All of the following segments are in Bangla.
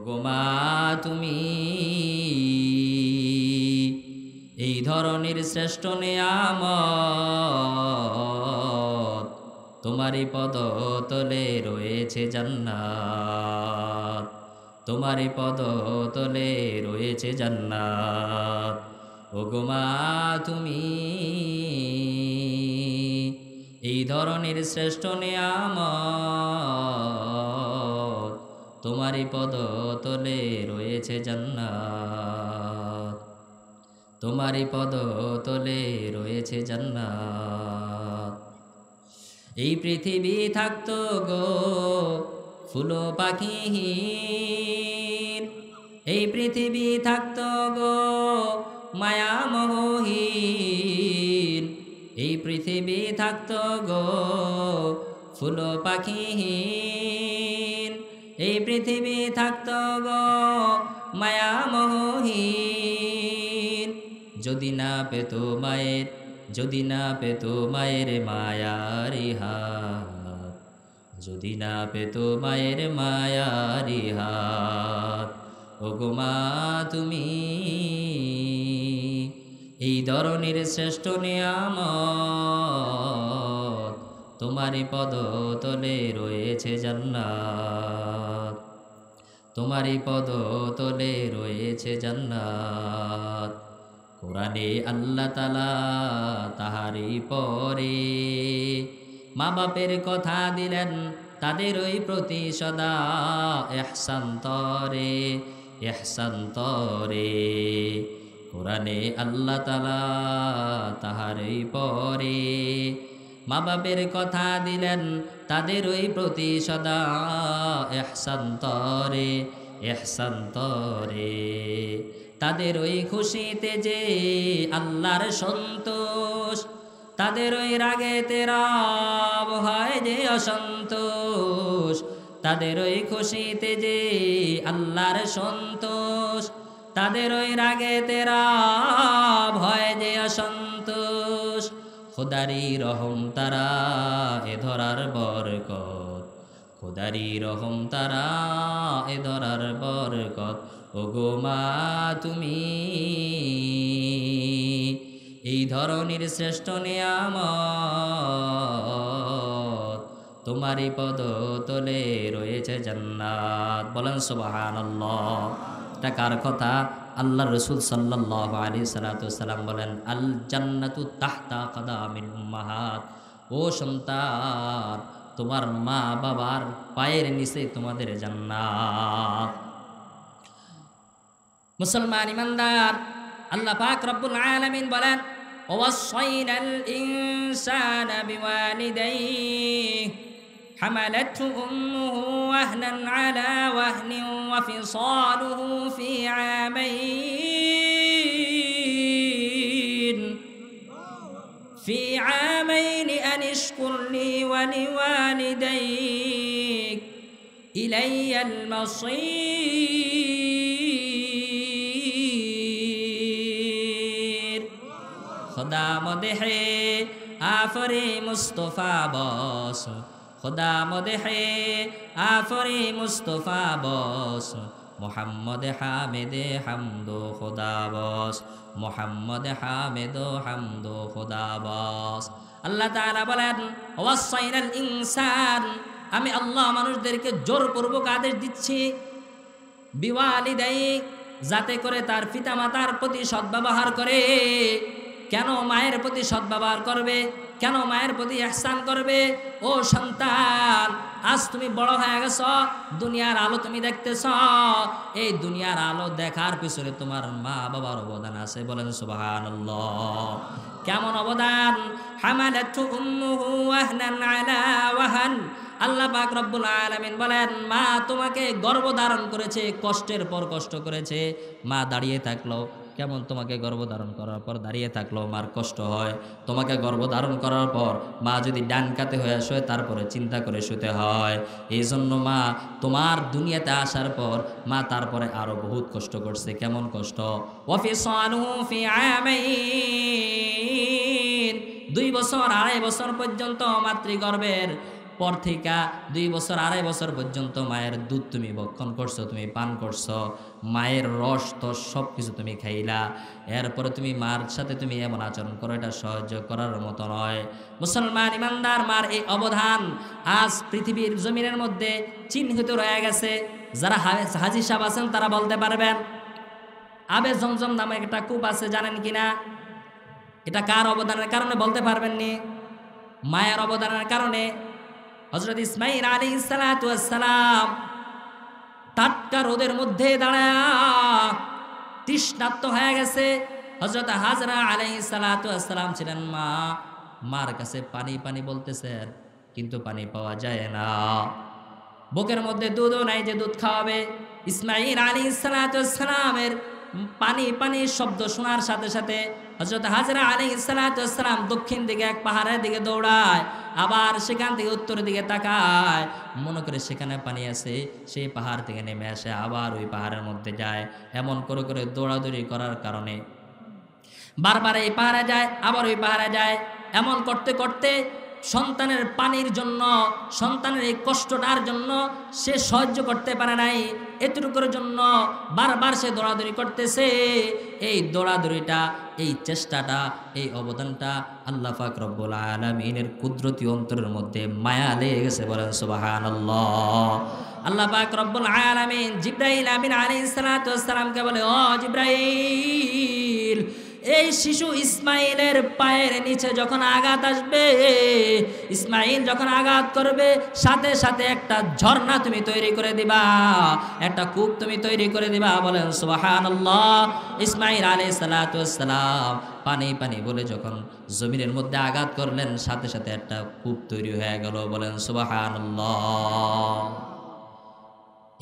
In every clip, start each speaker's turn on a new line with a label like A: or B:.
A: ওগো মা তুমি এই ধরনের শ্রেষ্ঠ নেয়ামত, তোমারই পদতলে রয়েছে জান্নাত, তোমারই পদতলে রয়েছে জান্নাত। ওগো মা তুমি এই ধরনের শ্রেষ্ঠ নেয়ামত, তোমারই পদতলে রয়েছে জান্নাত, তোমারই পদতলে রয়েছে জান্নাত। এই পৃথিবী থাকতো গো ফুল পাখিহীন, এই পৃথিবী থাকতো গো মায়ামোহীন, এই পৃথিবী থাকতো গো ফুল পাখিহীন, এই পৃথিবী থাকতো গো মায়ামোহীন, যদি না পেত মায়ের, যদি না পেত মায়ের মায়ারি হাত, যদি না পেত মায়ের মায়ারি হাত। ওগো মা তুমি এই ধরনের শ্রেষ্ঠ নেয়ামত, তোমারই পদতলে রয়েছে জান্নাত, তোমারই পদতলে রয়েছে জান্নাত। কোরআনে আল্লাহ তাআলা তাহারি পরে মা বাপের কথা দিলেন, তাদের ওই প্রতি সদা ইহসান তরে, ইহসান তরে। কোরআনে আল্লাহ তাআলা তাহারি পরে মা বাপের কথা দিলেন, তাদের ওই প্রতি সদা ইহসান তরে, ইহসান তরে। তাদের ওই খুশিতে যে আল্লাহর সন্তোষ, তাদের ওই রাগেতে রব হয় যে অসন্তোষ, তাদের ওই খুশিতে যে আল্লাহর সন্তোষ, তাদের ওই রাগেতে রব হয় যে অসন্তোষ। খোদারি রহম তারা এ ধরার বরকত, খোদারি রহম তারা এ ধরার বরকত। ওগো মা তুমি এই ধরনের শ্রেষ্ঠ নেয়ামত, তোমারই পদতলে রয়েছে জান্নাত। বলেন সুবহানাল্লাহ। এটা কার কথা? আল্লাহ রসুল সাল্লাল্লাহু আলাইহি সাল্লাম বলেন, আল জান্নাতু তাহতা কদামিল উম্মাহাত। ও সন্তান, তোমার মা বাবার পায়ের নিচে তোমাদের জান্নাত। মুসলমান ইমানদার, আল্লাহ পাক রব্বুল আলামিন বলেন, ওয়াসাইনাল ইনসানা বিওয়ালিদাইহি হামালাতহু উম্মুহু ওয়াহনান আলা ওয়াহনিন ওয়া ফিসালুহু ফি আমাইন আন ইশকুর লি ওয়া লিওয়ালিদাইক ইলাইয়াল মাসীর। खुदा मदहे आफरे मुस्तफ़ा बस, खुदा मदहे आफरे मुस्तफ़ा बस, मोहम्मद हामिद हमदो खुदा बस, मोहम्मद हामिद हमदो खुदा बस। আল্লাহ তাআলা বলেন, ওয়াসাইনাল ইনসান, আমি আল্লাহ মানুষদেরকে জোরপূর্বক আদেশ দিচ্ছি, বিওয়ালিদাইক, যাতে করে তার পিতামাতার প্রতি সদ্ব্যবহার করে। কেন মায়ের প্রতি সদ্ব্যবহার করবে? কেন মায়ের প্রতি ইহসান করবে? ও সন্তান, আজ তুমি বড় হয়ে গেছ, দুনিয়ার আলো তুমি দেখতেছ। এই দুনিয়ার আলো দেখার পিছনে তোমার মা বাবার অবদান আছে। বলেন সুবহানাল্লাহ। কেমন অবদান? হামালাতহু উম্মুহু ওয়াহনান আলা ওয়াহান। আল্লাহ পাক রব্বুল আলামিন বলেন, মা তোমাকে গর্ভধারণ করেছে, কষ্টের পর কষ্ট করেছে। মা দাঁড়িয়ে থাকলো, কেমন তোমাকে গর্ভধারণ করার পর দাঁড়িয়ে থাকলো মার কষ্ট হয়। তোমাকে গর্ভধারণ করার পর মা যদি ডান কাতে হয়ে শোয়, তারপরে চিন্তা করে শুতে হয়। এই জন্য মা তোমার দুনিয়াতে আসার পর মা তারপরে আরো বহুত কষ্ট করছে। কেমন কষ্ট? ওয়াফিসালুহু ফি আমাইন, 2 বছর 2.5 বছর পর্যন্ত মাতৃগর্ভের পর থেকে 2 বছর 2.5 বছর পর্যন্ত মায়ের দুধ তুমি ভক্ষণ করছো, তুমি পান করছো, মায়ের রস তো সব কিছু তুমি খাইলা, এরপরে তুমি মার সাথে তুমি এমন আচরণ করো, এটা সহ্য করার মতো নয়। মুসলমান ইমানদার মার এই অবদান আজ পৃথিবীর জমিনের মধ্যে চিহ্নিত রয়ে গেছে। যারা হাজি সাহেব আছেন তারা বলতে পারবেন। আবে জমজম নামে একটা কূপ আছে, জানেন কিনা? এটা কার অবদানের কারণে বলতে পারবেননি? মায়ের অবদানের কারণে। হযরত ইসমাঈল আলাইহিস সালাতু ওয়াস সালাম টাটকা রোদের মধ্যে দাঁড়ায়া তৃষ্ণার্ত হয়ে গেছে। হযরত হাজরা আলাইহিস সালাতু ওয়াস সালাম ছিলেন মা, মার কাছে পানি পানি বলতেছেন, কিন্তু পানি পাওয়া যায় না। বুকের মধ্যে দুধও নাই যে দুধ খাওয়াবে। ইসমাঈল আলাইহিস সালাতু ওয়াস সালামের পানি পানি শব্দ শোনার সাথে সাথে হযরত হাজরা আলাইহিস সালাতু ওয়াস সালাম দক্ষিণ দিকে এক পাহাড়ের দিকে দৌড়ায়, আবার সেখান থেকে উত্তরের দিকে তাকায়, মনে করে সেখানে পানি আছে, সেই পাহাড় থেকে নেমে আসে, আবার ওই পাহাড়ের মধ্যে যায়। এমন করে করে দৌড়াদৌড়ি করার কারণে বারবার এই পাহাড়ে যায়, আবার ওই পাহাড়ে যায়। এমন করতে করতে সন্তানের পানির জন্য, সন্তানের এই কষ্টটার জন্য সে সহ্য করতে পারে নাই। এতটুকুর জন্য বারবার সে দৌড়াদৌড়ি করতেছে। এই দৌড়াদৌড়িটা, এই চেষ্টাটা, এই অবদানটা আল্লাহ পাক রব্বুল আলামিনের কুদরতি অন্তরের মধ্যে মায়া লেগে গেছে, বলেন সুবহানাল্লাহ। আল্লাহ পাক রব্বুল আলামিন জিবরাইল আমিন আলাইহিস সালাতু ওয়াস সালামকে বলে, ও জিবরাইল, এই শিশু ইসমাইলের পায়ের নিচে যখন আঘাত আসবে, ইসমাইল যখন আঘাত করবে, সাথে সাথে একটা ঝর্ণা তুমি তৈরি করে দিবা, একটা কূপ তুমি তৈরি করে দিবা, বলেন সুবহানাল্লাহ। ইসমাইল আলাইহিস সালাতু ওয়াস সালাম পানি পানি বলে যখন জমিনের মধ্যে আঘাত করলেন, সাথে সাথে একটা কূপ তৈরি হয়ে গেল, বলেন সুবহানাল্লাহ।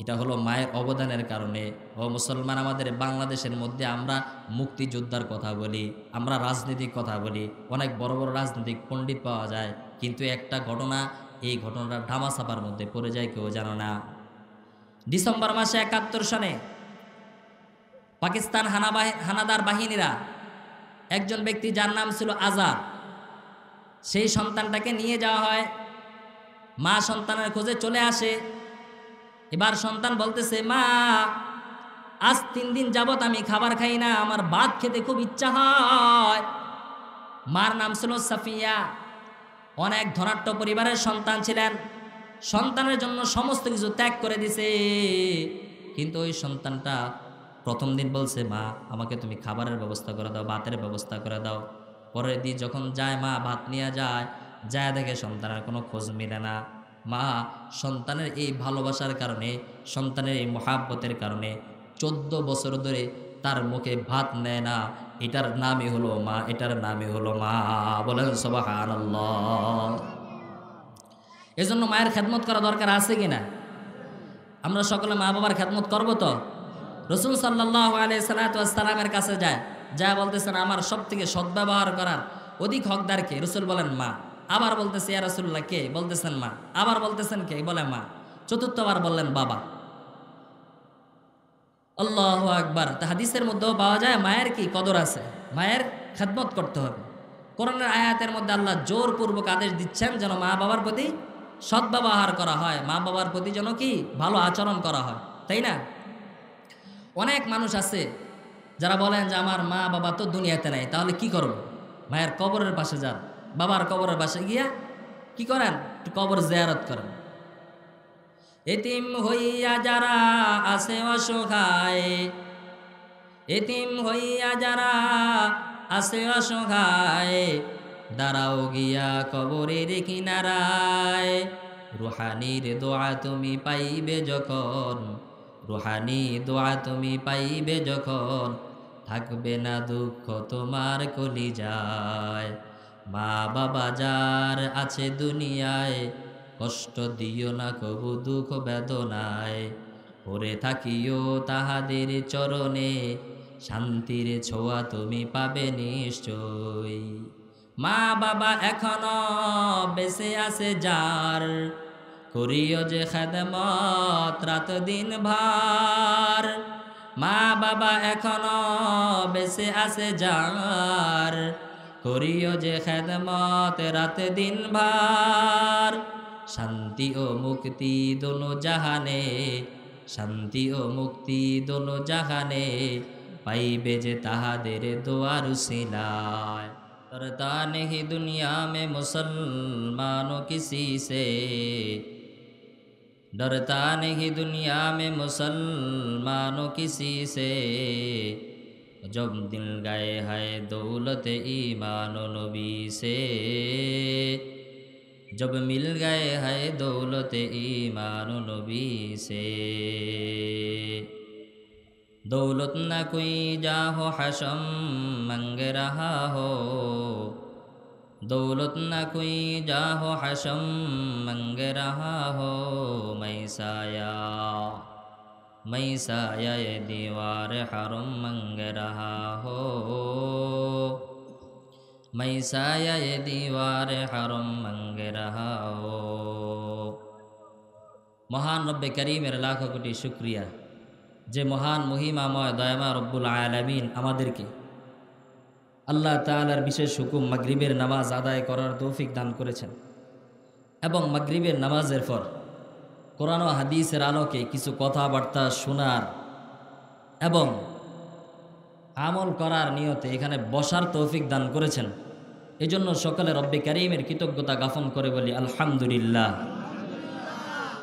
A: এটা হলো মায়ের অবদানের কারণে। ও মুসলমান, আমাদের বাংলাদেশের মধ্যে আমরা মুক্তিযোদ্ধার কথা বলি, আমরা রাজনীতিক কথা বলি, অনেক বড় বড় রাজনৈতিক পণ্ডিত পাওয়া যায়, কিন্তু একটা ঘটনা, এই ঘটনাটা ধামাচাপার মধ্যে পড়ে যায়, কেউ জানো না। ডিসেম্বর মাসে 71 সনে পাকিস্তান হানাদার বাহিনীরা একজন ব্যক্তি যার নাম ছিল আজাদ, সেই সন্তানটাকে নিয়ে যাওয়া হয়। মা সন্তানের খোঁজে চলে আসে। এবার সন্তান বলতেছে, মা, আজ 3 দিন যাবত আমি খাবার খাই না, আমার ভাত খেতে খুব ইচ্ছা হয়। মার নাম ছিল সাফিয়া, অনেক ধনাঢ্য পরিবারের সন্তান ছিলেন, সন্তানের জন্য সমস্ত কিছু ত্যাগ করে দিছে। কিন্তু ওই সন্তানটা প্রথম দিন বলছে, মা, আমাকে তুমি খাবারের ব্যবস্থা করে দাও, ভাতের ব্যবস্থা করে দাও। পরের দিন যখন যায়, মা ভাত নিয়ে যায়, দেখে সন্তানের কোনো খোঁজ মিলে না। মা সন্তানের এই ভালোবাসার কারণে, সন্তানের এই মহাব্বতের কারণে 14 বছর ধরে তার মুখে ভাত নেয় না। এটার নামই হলো মা, এটার নামই হলো মা, বলেন সুবহানাল্লাহ। এজন্য মায়ের খেদমত করা দরকার আছে কিনা? আমরা সকলে মা বাবার খেদমত করব তো? রাসূল সাল্লাল্লাহু আলাইহি সাল্লামের কাছে যা বলতেছেন, আমার সব থেকে সদ্ব্যবহার করার অধিক হকদার কে? রাসূল বলেন মা। আবার বলতেছে, ইয়া রাসূলুল্লাহ, কে? বলতেছেন মা। আবার বলতেছেন, কে? বলে মা। চতুর্থবার বললেন বাবা। আল্লাহু আকবার। তা হাদিসের মধ্যেও পাওয়া যায় মায়ের কি কদর আছে, মায়ের খেদমত করতে হবে। কোরআনের আয়াতের মধ্যে আল্লাহ জোরপূর্বক আদেশ দিচ্ছেন যেন মা বাবার প্রতি সদ্ব্যবহার করা হয়, মা বাবার প্রতি যেন কি ভালো আচরণ করা হয়, তাই না? অনেক মানুষ আছে যারা বলেন যে আমার মা বাবা তো দুনিয়াতে নাই, তাহলে কি করব? মায়ের কবরের পাশে যান, বাবার কবরের পাশে গিয়া কি করেন? কবর জিয়ারত করেন। এতিম হইয়া যারা আছে অসহায়, এতিম হইয়া যারা আছে অসহায়, দাঁড়াও গিয়া কবরের কিনারায়, রুহানির দোয়া তুমি পাইবে যখন, রুহানি দোয়া তুমি পাইবে যখন, থাকবে না দুঃখ তোমার কলিজায়। মা বাবা যার আছে দুনিয়ায়, কষ্ট দিও না কবু দুঃখ বেদনায়, পড়ে থাকিও তাহাদের চরণে, শান্তির ছোঁয়া তুমি পাবে নিশ্চয়। মা বাবা এখনো বেঁচে আছে যার, করিও যে খেদমত রাত দিন ভার। মা বাবা এখনো বেঁচে আছে যার, করিও যে খেদমত রাত দিন ভার। শান্তি ও মুক্তি দোনো জাহানে, শান্তি ও মুক্তি দোনো জাহানে, পাইবে যে তাহাদের দোয়ার উসিলায়। डरता नहीं दुनिया में मुसलमानों किसी से, डरता नहीं दुनिया में मुसलमानों किसी से, जब दिल गए है दौलत ईमान नबी से, जब मिल गए है दौलत ईमान नबी से। दौलत न कोई जाहो हशम मंग रहा हो, दौलत न कोई जाहो हशम मंग रहा हो, मैं साया ये दीवार हरम मंग रहा हो, मैं साया ये दीवार हरम मंग रहा हो। महान रब्बे करीमेर लाखो कोटी शुक्रिया যে মহান মহিমাময় দয়াময় রব্বুল আলামিন আমাদেরকে আল্লাহ তাআলার বিশেষ হুকুম মাগরিবের নামাজ আদায় করার তৌফিক দান করেছেন এবং মাগরিবের নামাজের পর কোরআন ও হাদিসের আলোকে কিছু কথাবার্তা শোনার এবং আমল করার নিয়তে এখানে বসার তৌফিক দান করেছেন। এজন্য সকলে রব্বে কারীমের কৃতজ্ঞতা জ্ঞাপন করে বলি আলহামদুলিল্লাহ।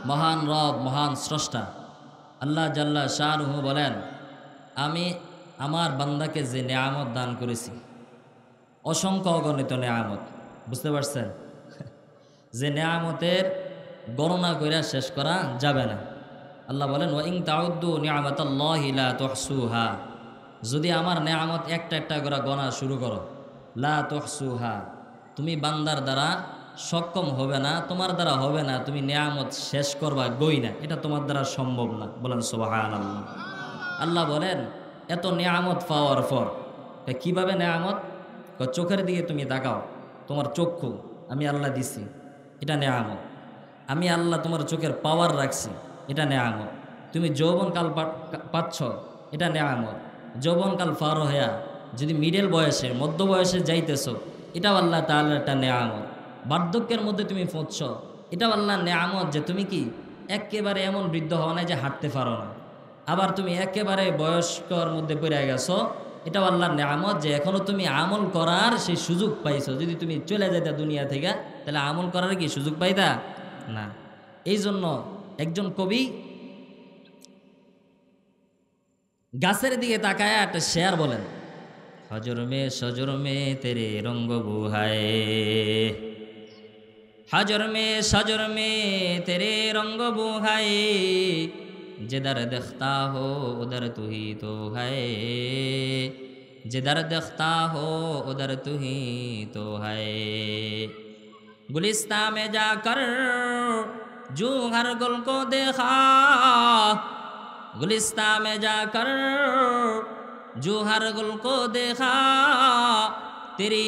A: মহান রব, মহান স্রষ্টা আল্লাহ জাল্লা শানুহু বলেন, আমি আমার বান্দাকে যে নেয়ামত দান করেছি, অসংখ্য অগণিত নেয়ামত, বুঝতে পারছেন, যে নেয়ামতের গণনা করে শেষ করা যাবে না। আল্লাহ বলেন ওয়া ইন তাউদ্দু নিআমাতাল্লাহি লা তুহসুহা, যদি আমার নেয়ামত একটা একটা করে গণা শুরু করো, লা তুহসুহা, তুমি বান্দার দ্বারা সক্ষম হবে না, তোমার দ্বারা হবে না, তুমি নেয়ামত শেষ করবা গই না, এটা তোমার দ্বারা সম্ভব না। বলেন সুবহানাল্লাহ। আল্লাহ বলেন এত নেয়ামত পাওয়ার পর কিভাবে নেয়ামত, চোখের দিকে তুমি তাকাও, তোমার চক্ষু আমি আল্লাহ দিছি, এটা নেয়ামত। আমি আল্লাহ তোমার চোখের পাওয়ার রাখছি, এটা নেয়ামত। তুমি যৌবনকাল পাচ্ছ, এটা নেয়ামত। যৌবনকাল পার হইয়া যদি মিডল বয়সে মধ্য বয়সে যাইতেছো, এটাও আল্লাহ তাআলার একটা নেয়ামত। বার্ধক্যের মধ্যে তুমি পৌঁছছ, এটাও আল্লাহর নেয়ামত যে তুমি কি একেবারে এমন বৃদ্ধ হও না যে হাঁটতে পারো না। আবার তুমি একেবারে বয়স্কর মধ্যে পড়ে গেছো, এটাও আল্লাহর নেয়ামত যে এখনো তুমি আমল করার সেই সুযোগ পাইছো। যদি তুমি চলে যাইতা দুনিয়া থেকে, তাহলে আমল করার কি সুযোগ পাইতা না। এই জন্য একজন কবি গাছের দিকে তাকায় একটা শেয়ার বলেন, হজর মে তেরে রঙ্গ বুহায়ে, हजर में तेरे रंग बुहाए, जिधर देखता हो उधर तू ही तो है, जिधर देखता हो उधर तू ही तो है। गुलिस्तां में जाकर जो हर गुल को देखा, गुलिस्तां में जाकर जो हर गुल को देखा, तेरी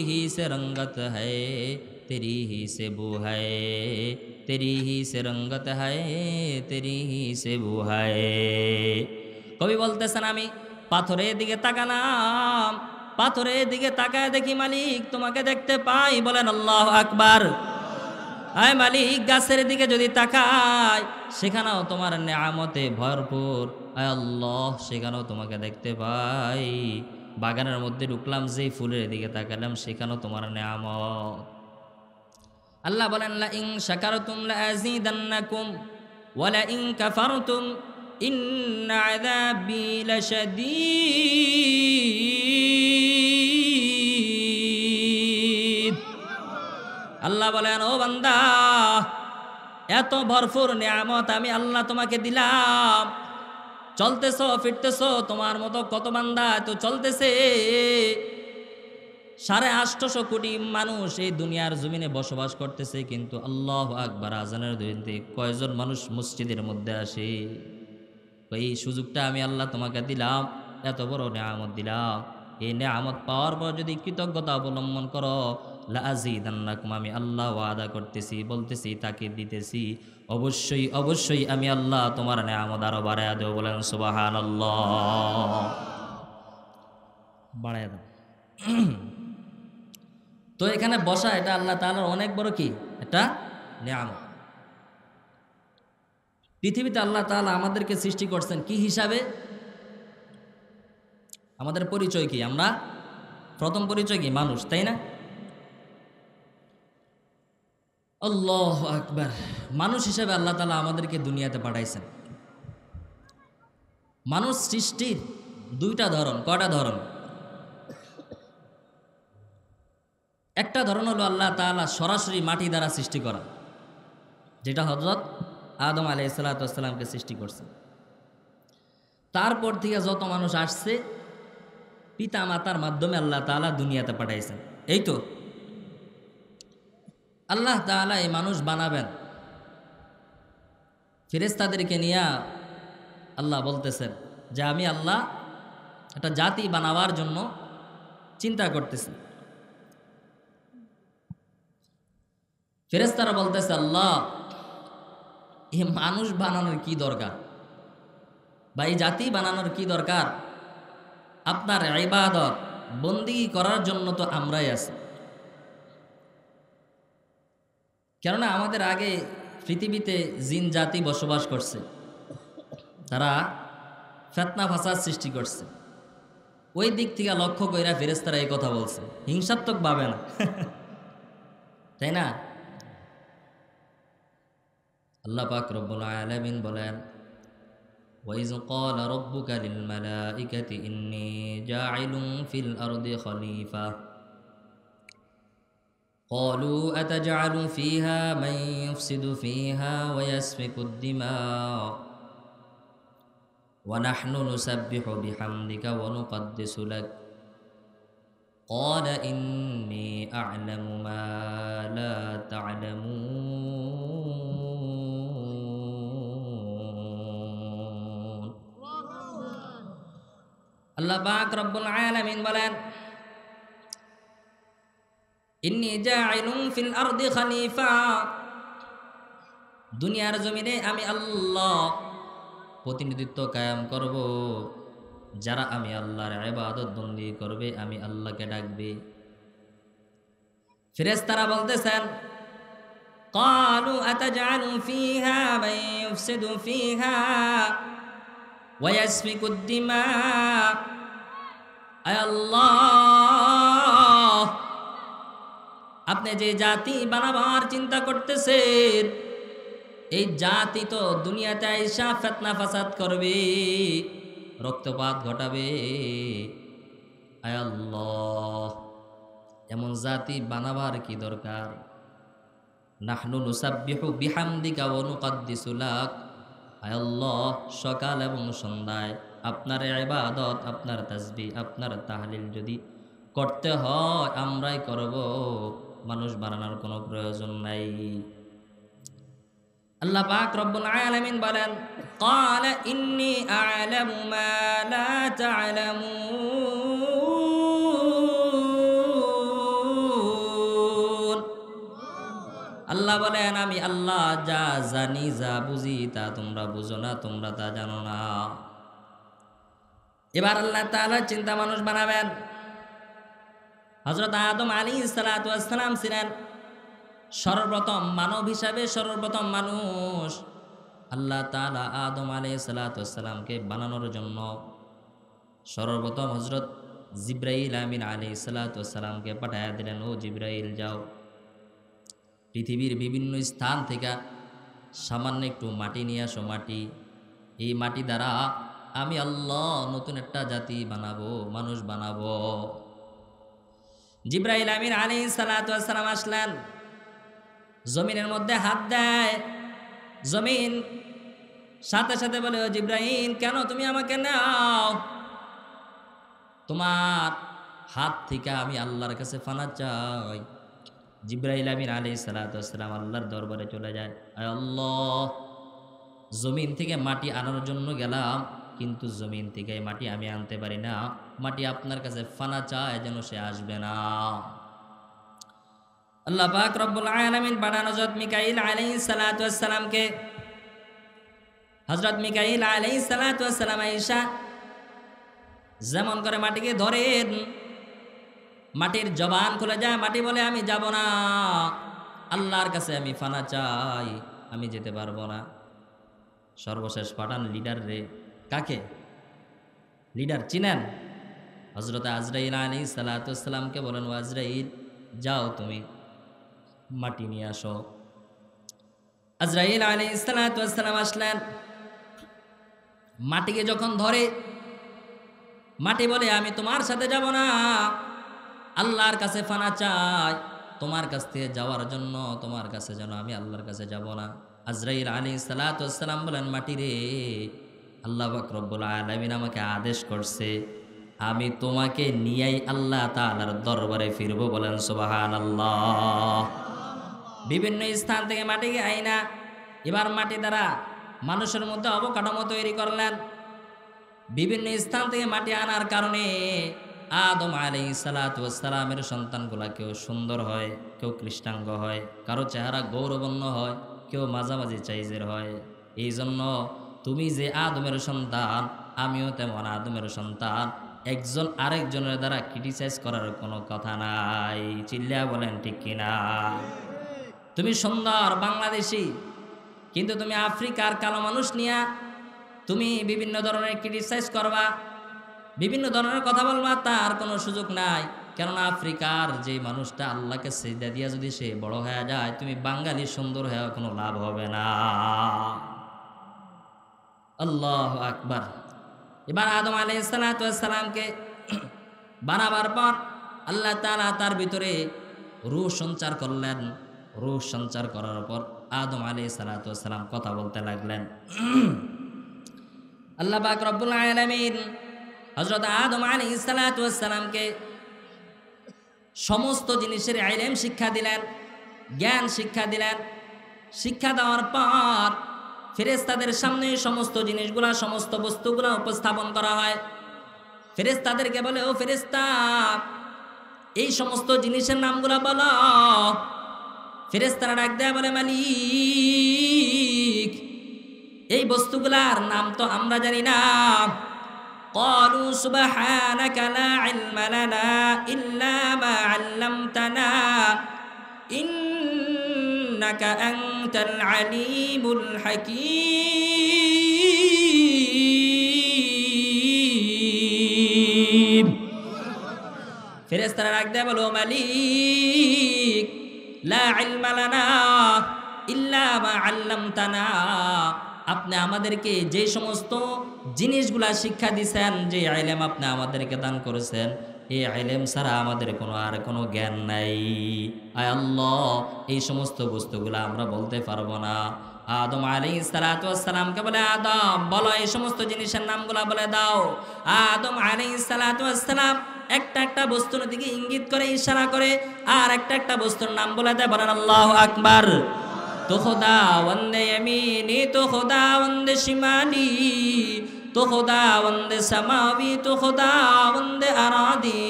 A: ही से रंगत है, तेरी ही से बू है, तेरी ही से रंगत है, तेरी ही से बू है। কবি বলতেছেন আমি পাথরের দিকে তাকালাম, পাথরের দিকে তাকায় দেখি মালিক তোমাকে দেখতে পাই। বলেন আল্লাহু আকবার। আয় মালিক, গাছের দিকে যদি তাকাই সেখানেও তোমার নেয়ামতে ভরপুর। আয় আল্লাহ, সেখানেও তোমাকে দেখতে পাই। বাগানের মধ্যে ঢুকলাম, যেই ফুলের দিকে তাকালাম সেখানেও তোমার নেয়ামত। আল্লাহ বলেন লা ইন শাকারতুম লা আযীদান্নাকুম ওয়া লা ইন কাফারতুম ইন্না আযাবি লাশাদীদ। আল্লাহ বলেন ও বান্দা, এত ভরপুর নিয়ামত আমি আল্লাহ তোমাকে দিলাম, চলতেছো ফিরতেছো, তোমার মতো কত বান্দা তো চলতেছে। 850 কোটি মানুষ এই দুনিয়ার জমিনে বসবাস করতেছে, কিন্তু আল্লাহু আকবার আজানের ধ্বনিতে কয়জন মানুষ মসজিদের মধ্যে আসে? এই সুযোগটা আমি আল্লাহ তোমাকে দিলাম, এত বড় নেয়ামত দিলাম। এই নেয়ামত পাওয়ার পর যদি কৃতজ্ঞতা অবলম্বন করো, লা আযীদান্নাকুম, আমি আল্লাহ ওয়াদা করতেছি, বলতেছি, তাকিদ দিতেছি, অবশ্যই অবশ্যই আমি আল্লাহ তোমার নেয়ামত আরো বাড়ায়া দেব। বলেন সুবহানাল্লাহ। বাড়ায়া দাও। তো এখানে বসা এটা আল্লাহ তাআলার অনেক বড় কি একটা নিয়ামত। পৃথিবীতে আল্লাহ তাআলা আমাদেরকে সৃষ্টি করছেন কি হিসাবে? আমাদের পরিচয় কি? আমরা প্রথম পরিচয় কি? মানুষ, তাই না? আল্লাহু আকবার। মানুষ হিসেবে আল্লাহ তাআলা আমাদেরকে দুনিয়াতে পাঠাইছেন। মানুষ সৃষ্টির দুইটা ধরন। কয়টা ধরন? একটা ধরন হলো আল্লাহ তাআলা সরাসরি মাটি দ্বারা সৃষ্টি করা, যেটা হযরত আদম আলাইহিস সালাতু ওয়াস সালামকে সৃষ্টি করছে। তারপর থেকে যত মানুষ আসছে পিতা মাতার মাধ্যমে আল্লাহ তাআলা দুনিয়াতে পাঠাইছেন। এই তো আল্লাহ তাআলা এই মানুষ বানাবেন, ফেরেশতাদেরকে নিয়ে আল্লাহ বলতেছেন যে আমি আল্লাহ একটা জাতি বানাবার জন্য চিন্তা করতেছি। ফেরেশতারা বলতেছে আল্লাহ এই মানুষ বানানোর কি দরকার, বা এই জাতি বানানোর কি দরকার? আপনার ইবাদত বন্দেগী করার জন্য তো আমরাই আছি। কেননা আমাদের আগে পৃথিবীতে জিন জাতি বসবাস করছে, তারা ফিতনা ফাসাদ সৃষ্টি করছে। ওই দিক থেকে লক্ষ্য কইরা ফেরেশতারা এই কথা বলছে, হিংসাত্মক ভাবে না, তাই না? আল্লাহ পাক রব্বুল আলামিন বলেন ওয়াইজ ক্বালা রাব্বুকা লিল মালাইকাতি ইন্নী জাইলুন ফিল আরদি খলিফা ক্বালু আতাজআলু ফিহা মান ইফসিদু ফিহা ওয়া ইয়াসফিকুদ দিমা ওয়া নাহনু নুসাব্বিহু বিহামদিকা ওয়া নুকদ্দিসু লাক ক্বালা ইন্নী আ'লামু মা লা তা'লামুন। আল্লাহ পাক রব্বুল আলামিন বলেন ইন্নী জাইলুন ফিল আরদি খলিফা, দুনিয়ার জমিনে আমি আল্লাহ প্রতিনিধিত্ব কায়েম করব। যারা আমি আল্লাহর ইবাদত বন্দেগী করবে, আমি আল্লাহকে ডাকবে। ফেরেশতারা বলতেছেন ক্বালু আতাজআলু ফিহা মান ইফসিদু ফিহা ওয়া ইয়াসফিকুদ দিমা। আয় আল্লাহ, আপনি যে জাতি বানাবার চিন্তা করতেছেন, এই জাতি তো দুনিয়াতে আইসা ফিতনা ফাসাদ করবে, রক্তপাত ঘটাবে। আয় আল্লাহ, এমন জাতি বানাবার কি দরকার? নাহনু নুসাব্বিহু বিহামদিকা ওয়া নুকদ্দিসু লাক। আয় আল্লাহ, সকাল এবং সন্ধ্যায় আপনার ইবাদত, আপনার তাসবিহ, আপনার তাহলিল যদি করতে হয় আমরাই করব, মানুষ বানানোর কোনো প্রয়োজন নাই। আল্লাহ পাক রব্বুল আলামিন বলেন ক্বালা ইন্নী আ'লামু মা লা তা'লামুন। আল্লাহ বলেন আমি আল্লাহ যা জানি, যা বুঝি তা তোমরা বুঝো না, তোমরা তা জানো না। এবার আল্লাহ তাআলা চিন্তা মানুষ বানাবেন। হযরত আদম আলাইহিস সালাতু ওয়াস সালাম ছিলেন সর্বপ্রথম মানব হিসাবে, সর্বপ্রথম মানুষ। আল্লাহ তাআলা আদম আলাইহিস সালাতু ওয়াস সালামকে বানানোর জন্য সর্বপ্রথম হযরত জিবরাইল আমিন আলাইহিস সালাতু ওয়াস সালামকে পাঠায়া দিলেন, ও জিবরাইল যাও, পৃথিবীর বিভিন্ন স্থান থেকে সামান্য একটু মাটি নিয়ে আসো। মাটি, এই মাটি দ্বারা আমি আল্লাহ নতুন একটা জাতি বানাবো, মানুষ বানাবো। জিবরাইল আমিন আলাইহিস সালাতু ওয়াস সালাম আসলেন, জমিনের মধ্যে হাত দেয়। জমিন সাথে সাথে বলে, ও জিবরাইল, কেন তুমি আমাকে নাও? তোমার হাত থেকে আমি আল্লাহর কাছে ফানা চাই। জিবরাইল আমিন আলাইহিস সালাতু ওয়াস সালাম আল্লাহর দরবারে চলে যায়। আয় আল্লাহ, জমিন থেকে মাটি আনার জন্য গেলাম, কিন্তু জমিন থেকে মাটি আমি আনতে পারি না। মাটি আপনার কাছে ফানা চায়, যেন সে আসবে না। আল্লাহ পাক রব্বুল আলামিন পাঠান হযরত মিকাইল আলাইহিস সালাতু ওয়াস সালামকে। হযরত মিকাইল আলাইহিস সালাতু ওয়াস সালাম আয়েশা যেমন করে মাটিকে ধরেন, মাটির জবান খুলে যায়। মাটি বলে আমি যাব না, আল্লাহর কাছে আমি ফানা চাই, আমি যেতে পারবো না। সর্বশেষ পাঠান লিডার রে। কাকে? লিডার চিনেন? হযরত আজরাইল আলাইহিস সালাতুসসালামকে বলেন, ও আজরাইল, যাও তুমি মাটি নিয়ে আসো। আজরাইল আলাইহিস সালাতুসসালাম আসলেন। মাটিকে যখন ধরে, মাটি বলে, আমি তোমার সাথে যাব না, আল্লাহর কাছে ফানা চাই, তোমার কাছ থেকে যাওয়ার জন্য তোমার কাছে যেন আমি আল্লাহর কাছে যাব না। আজরাইল আলাইহিস সালাতুসসালাম বলেন, মাটি রে, আল্লাহ পাক রব্বুল আলামিন আমাকে আদেশ করছে, আমি তোমাকে নিয়েই আল্লাহ তাআলার দরবারে ফিরবো। বলেন সুবহানাল্লাহ। বিভিন্ন স্থান থেকে মাটিকে আইনা এবার মাটি দ্বারা মানুষের মধ্যে অবকাঠামো তৈরি করলেন। বিভিন্ন স্থান থেকে মাটি আনার কারণে আদম আলাইহিস সালামের সন্তানগুলা কেউ সুন্দর হয়, কেউ কৃষ্ণাঙ্গ হয়, কারো চেহারা গৌরবর্ণ হয়, কেউ মাঝামাঝি সাইজের হয়। এই জন্য তুমি যে আদমের সন্তান, আমিও তেমন আদমের সন্তান, একজন আরেকজনের দ্বারা ক্রিটিসাইজ করার কোনো কথা নাই। চিল্লা বলেন ঠিক কিনা? তুমি সুন্দর বাংলাদেশি, কিন্তু তুমি আফ্রিকার কালো মানুষ নিয়া তুমি বিভিন্ন ধরনের ক্রিটিসাইজ করবা, বিভিন্ন ধরনের কথা বলবা, তার কোনো সুযোগ নাই। কেননা আফ্রিকার যে মানুষটা আল্লাহকে সিজদা দিয়া যদি সে বড় হয়ে যায়, তুমি বাঙালি সুন্দর হয়ে কোনো লাভ হবে না। আল্লাহু আকবার। এবার আদম আলাইহিস সালামকে বানাবার পর আল্লাহ তাআলা তার ভিতরে রূহ সঞ্চার করলেন। রূহ সঞ্চার করার পর আদম আলাইহিস সালাম কথা বলতে লাগলেন। আল্লাহ পাক রব্বুল আলামিন হযরত আদম আলাইহিস সালামকে সমস্ত জিনিসের ইলম শিক্ষা দিলেন, জ্ঞান শিক্ষা দিলেন। শিক্ষা দেওয়ার পর ফেরেশতাদের সামনে সমস্ত জিনিসগুলা, সমস্ত বস্তুগুলা উপস্থাপন করা হয়। ফেরেশতাদেরকে বলে, ও ফেরেশতা, এই সমস্ত জিনিসের নামগুলা বলো। ফেরেশতারা ডাক দেয়া বলে, মালিক, এই বস্তুগুলার নাম তো আমরা জানি না। ক্বালু সুবহানাকা লা ইলমা লানা ইল্লা মা আল্লামতানা ইন্নাকা আনতাল আলিমুল হাকীম। ফেরেশতারা ডাক দেয়া বলো, মালিক, লা ইলমা লানা ইল্লা মা আল্লামতানা, আপনি আমাদেরকে যে সমস্ত জিনিসগুলা শিক্ষা দিয়েছেন, যে ইলম আপনি আমাদেরকে দান করেছেন, এই ইলম ছাড়া আমাদের কোনো জ্ঞান নাই। আয় আল্লাহ, এই সমস্ত বস্তুগুলা আমরা বলতে পারবো না। আদম আলাইহিস সালামকে বলে, আদম, বলো এই সমস্ত জিনিসের নামগুলা বলে দাও। আদম আলাইহিস সালাম একটা একটা বস্তুর দিকে ইঙ্গিত করে, ইশারা করে, আর একটা একটা বস্তুর নাম বলে দেয়। বলেন আল্লাহু আকবার। তো খোদা ওয়ান্দে ইয়ামিনি, তো খোদা ওয়ান্দে শিমালি, তো খোদা ওয়ান্দে সামাবি, তো খোদা ওয়ান্দে আরাদি,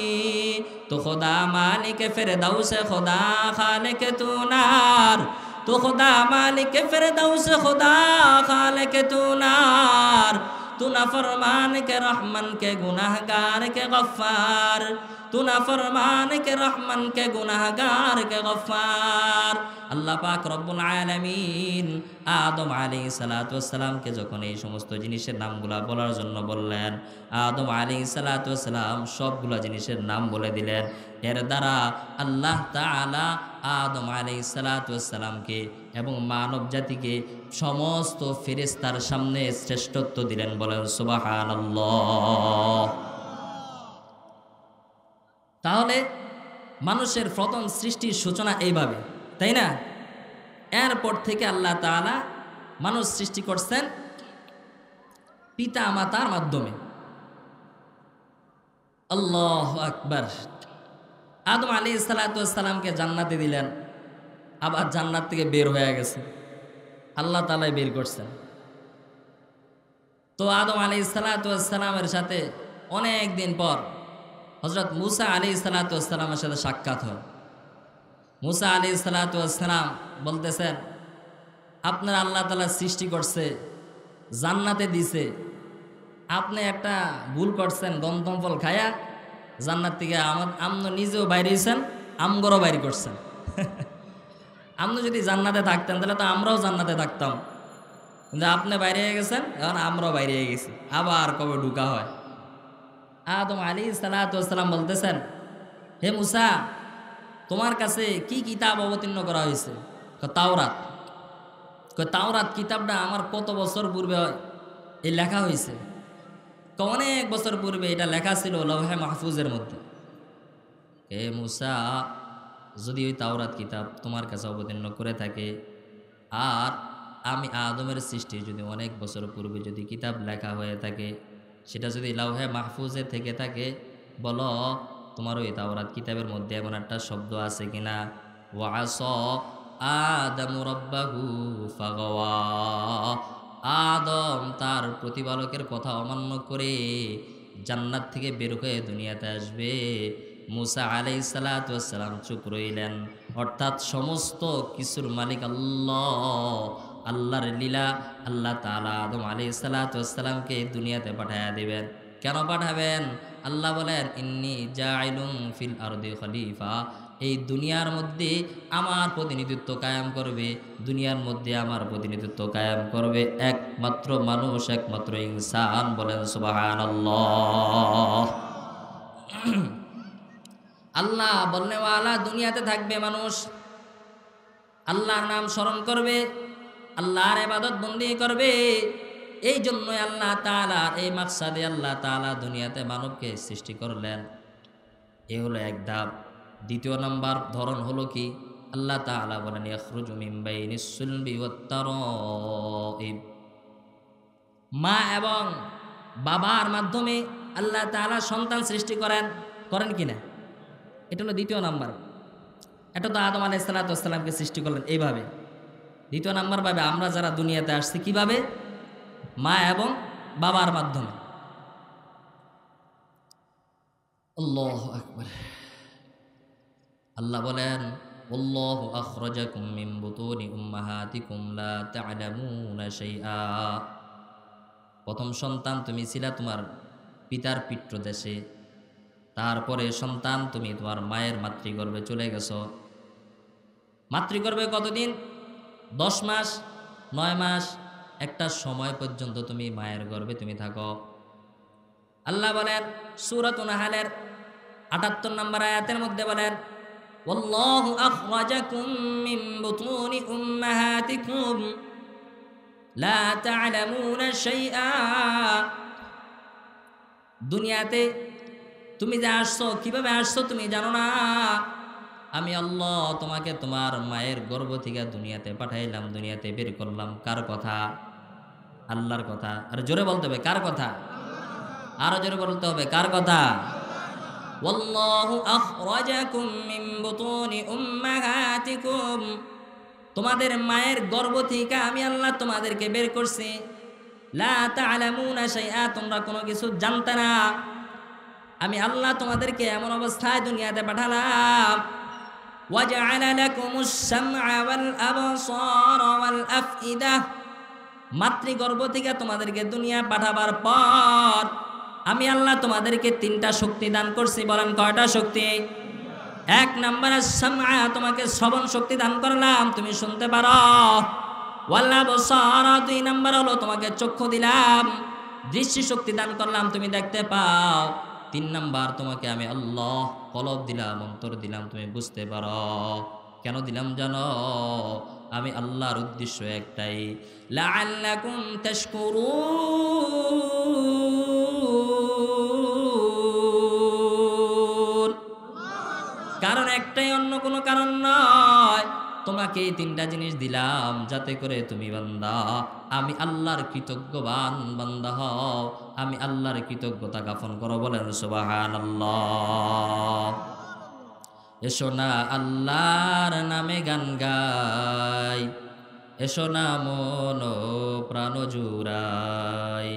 A: তো খোদা মালিক ফিরদাউস, খোদা খালিক তু নার, তো খোদা মালিক ফিরদাউস, খোদা খালিক তু নার, तू ना फरमान के रहमान के गुनाहगार के गफ्फार, तू ना फरमान के रहमान के गुनाहगार के गफ्फार। আল্লাহ পাক রব্বুল আলামিন আদম আলাইহিস সালাতু ওয়াস সালামকে যখন এই সমস্ত জিনিসের নামগুলা বলার জন্য বললেন, আদম আলাইহিস সালাতু ওয়াস সালাম সবগুলা জিনিসের নাম বলে দিলেন। এর দ্বারা আল্লাহ তাআলা আদম আলাইহিস সালাতু ওয়াস সালামকে এবং মানব জাতিকে সমস্ত ফেরেশতার সামনে শ্রেষ্ঠত্ব দিলেন। বলেন সুবহানাল্লাহ। তাহলে মানুষের প্রথম সৃষ্টির সূচনা এইভাবে, তাই না? এরপর থেকে আল্লাহ তাআলা মানুষ সৃষ্টি করছেন পিতা মাতার মাধ্যমে। আল্লাহু আকবার। আদম আলাইহিস সালাতু ওয়াস সালামকে জান্নাতে দিলেন, আবার জান্নাত থেকে বের হয়ে গেছে, আল্লাহ তাআলাই বের করছেন। তো আদম আলাইহিস সালাতু ওয়াস সালামের সাথে অনেক দিন পর হযরত মুসা আলাইহিস সালাতু ওয়াস সালামের সাথে সাক্ষাৎ হয়। মুসা আলাইহিস সালাতু ওয়াস সালাম বলতেছেন, আপনার আল্লাহ তাআলা সৃষ্টি করছে, জান্নাতে দিছে, আপনি একটা ভুল করছেন, গন্ধম ফল খায়া জান্নাত থেকে আপনি নিজেও বাইরে হয়েছেন, আমগরও বাইরে করছেন। আপনি যদি জান্নাতে থাকতেন তাহলে তো আমরাও জান্নাতে থাকতাম, কিন্তু আপনি বাইরে হয়ে গেছেন, এখন আমরাও বাইরে হয়ে গেছি, আবার কবে ঢুকা হয়। আদম আলাইহিস সালাম বলতেছেন, হে মুসা, তোমার কাছে কি কিতাব অবতীর্ণ করা হয়েছে? তাওরাত। তাওরাত কিতাবটা আমার কত বছর পূর্বে এই লেখা হয়েছে? অনেক বছর পূর্বে এটা লেখা ছিল লৌহে মাহফুজের মধ্যে। হে মুসা, যদি ওই তাওরাত কিতাব তোমার কাছে অবতীর্ণ করে থাকে, আর আমি আদমের সৃষ্টি যদি অনেক বছর পূর্বে যদি কিতাব লেখা হয়ে থাকে, সেটা যদি লৌহে মাহফুজে থেকে থাকে, বলো তোমার ওই তাওরাত কিতাবের মধ্যে এমন একটা শব্দ আছে কিনা, ওয়াস আদম রব্বাহু ফাগাওয়া, আদম তার প্রতিপালকের কথা অমান্য করে জান্নাত থেকে বের হয়ে দুনিয়াতে আসবে। মুসা আলাইহিস সালাম চুপ রইলেন। অর্থাৎ সমস্ত কিছুর মালিক আল্লাহ, আল্লাহর লীলা, আল্লাহ তাআলা আদম আলাইহিস সালামকে দুনিয়াতে পাঠায়া দিবেন। কেন পাঠাবেন? আল্লাহ বলেন, ইন্নী জাইলুম ফিল আরদি খলিফা, এই দুনিয়ার মধ্যে আমার প্রতিনিধিত্ব কায়েম করবে, দুনিয়ার মধ্যে আমার প্রতিনিধিত্ব কায়েম করবে একমাত্র মানুষ, একমাত্র ইনসান। বলেন সুবহানাল্লাহ। আল্লাহ বলনেওয়ালা দুনিয়াতে থাকবে মানুষ, আল্লাহর নাম স্মরণ করবে, আল্লাহর ইবাদত বন্দি করবে। এই জন্যই আল্লাহ তাআলা, এই মাকসাদে আল্লাহ তাআলা দুনিয়াতে মানবকে সৃষ্টি করলেন। এ হলো এক ধাপ। দ্বিতীয় নাম্বার ধরন হলো কি? আল্লাহ তাআলা বলেন, ইয়াখরুজু মিন বাইনিস সুলবি ওয়াত তারাইব, মা এবং বাবার মাধ্যমে আল্লাহ তাআলা সন্তান সৃষ্টি করেন কিনা? এটা হলো দ্বিতীয় নাম্বার। এটা তো আদম আলাইহিস সালামকে সৃষ্টি করলেন এইভাবে। দ্বিতীয় নাম্বার ভাবে আমরা যারা দুনিয়াতে আসছি কিভাবে? মা এবং বাবার মাধ্যমে। আল্লাহু আকবার। আল্লাহ বলেন, আল্লাহু আখরাজাকুম মিন বুতুনি উম্মাহাতিকুম লা তা'লামুনা শাইআ, প্রথম সন্তান তুমি ছিলা তোমার পিতার পিতৃদেশে, তারপরে সন্তান তুমি তোমার মায়ের মাতৃগর্ভে চলে গেছো। মাতৃগর্ভে কতদিন? 10 মাস, 9 মাস, একটা সময় পর্যন্ত তুমি মায়ের গর্ভে তুমি থাকো। আল্লাহ বলেন সূরাতুন নাহলের 78 নম্বর আয়াতের মধ্যে বলেন, ওয়াল্লাহু আখরাজাকুম মিন বুতুনি উম্মাহাতিকুম লা তা'লামুনা শাইআ, দুনিয়াতে তুমি যে আসছো, কিভাবে আসছো তুমি জানো না। আমি আল্লাহ তোমাকে তোমার মায়ের গর্ভ থেকে দুনিয়াতে পাঠাইলাম, দুনিয়াতে বের করলাম। কার কথা? আল্লাহর কথা। আর জোরে বলতে হবে কার কথা? আরো জোরে বলতে হবে কার কথা? ওয়াল্লাহু আখরাজাকুম মিন বুতুনি উম্মাহাতিকুম, তোমাদের মায়ের গর্ভ থেকে আমি আল্লাহ তোমাদেরকে বের করছি। লা তা'লামুনা শাইআ, তোমরা কোনো কিছু জানতে না। আমি আল্লাহ তোমাদেরকে এমন অবস্থায় দুনিয়াতে পাঠালাম। ওয়াজআলা লাকুমুস সামআ ওয়াল আবসারা ওয়াল আফইদা, মাতৃগর্ভ থেকে তোমাদেরকে দুনিয়া পাঠাবার পর আমি আল্লাহ তোমাদেরকে 3টা শক্তি দান করছি। বলেন কয়টা শক্তি? 1 নম্বরে সামআ, তোমাকে শ্রবণ শক্তি দান করলাম, তুমি শুনতে পারো। ওয়াল আবসারা, 2 নম্বর হলো তোমাকে চক্ষু দিলাম, দৃষ্টি শক্তি দান করলাম, তুমি দেখতে পাও। 3 নাম্বার তোমাকে আমি আল্লাহ কলব দিলাম, অন্তর দিলাম, তুমি বুঝতে পারো। কেন দিলাম জানো? আমি আল্লাহর উদ্দেশ্য একটাই, লাআল্লাকুম তাশকুরুন, কারণ একটাই, অন্য কোনো কারণ নয়। তোমাকে এই 3টা জিনিস দিলাম যাতে করে তুমি বান্দা, আমি আল্লাহর কৃতজ্ঞবান বান্দা হও, আমি আল্লাহর কৃতজ্ঞতা জ্ঞাপন করো। বলেন সুবহানাল্লাহ। এসো না আল্লাহর নামে গান গাই, এসো না মন প্রাণ জুড়াই,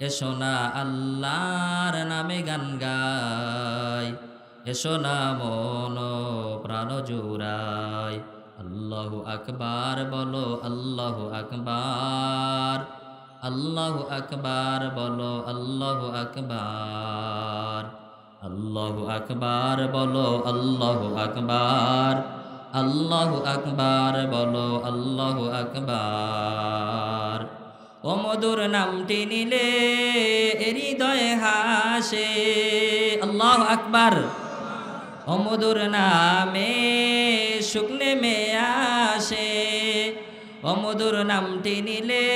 A: এসো না আল্লাহর নামে গান গাই, এসো না মন প্রাণ জুড়াই। আল্লাহু আকবার বলো, আল্লাহু আকবার, আল্লাহু আকবার বলো, আল্লাহু আকবার, আল্লাহু আকবার বলো, আল্লাহু আকবার, আল্লাহু আকবার, বলো আল্লাহু আকবার। ও মধুর নামটি নিলে হৃদয়ে হাসে, আল্লাহু আকবার। ও মধুর নামে সুখ নেমে আসে, ও মধুর নামটি নিলে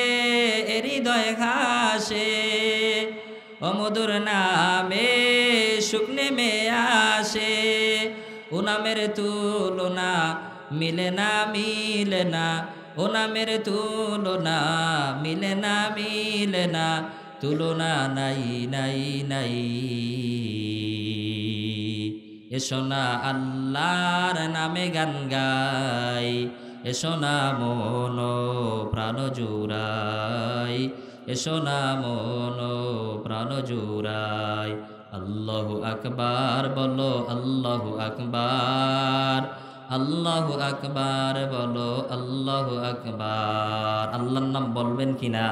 A: হৃদয়ে হাসে, ও মধুর নামে সুখ নেমে আসে। ও নামের তুলনা মিলে না, মিলে না, ও নামের তুলনা মিলে না, মিলে না, তুলনা নাই নাই নাই। এসো না আল্লাহর নামে গান গাই, এসো না মন প্রাণ জুড়াই, এসো না মন প্রাণ জুড়াই। আল্লাহু আকবার, বলো আল্লাহু আকবার, আল্লাহু আকবার, বলো আল্লাহু আকবার। আল্লাহর নাম বলবেন কিনা?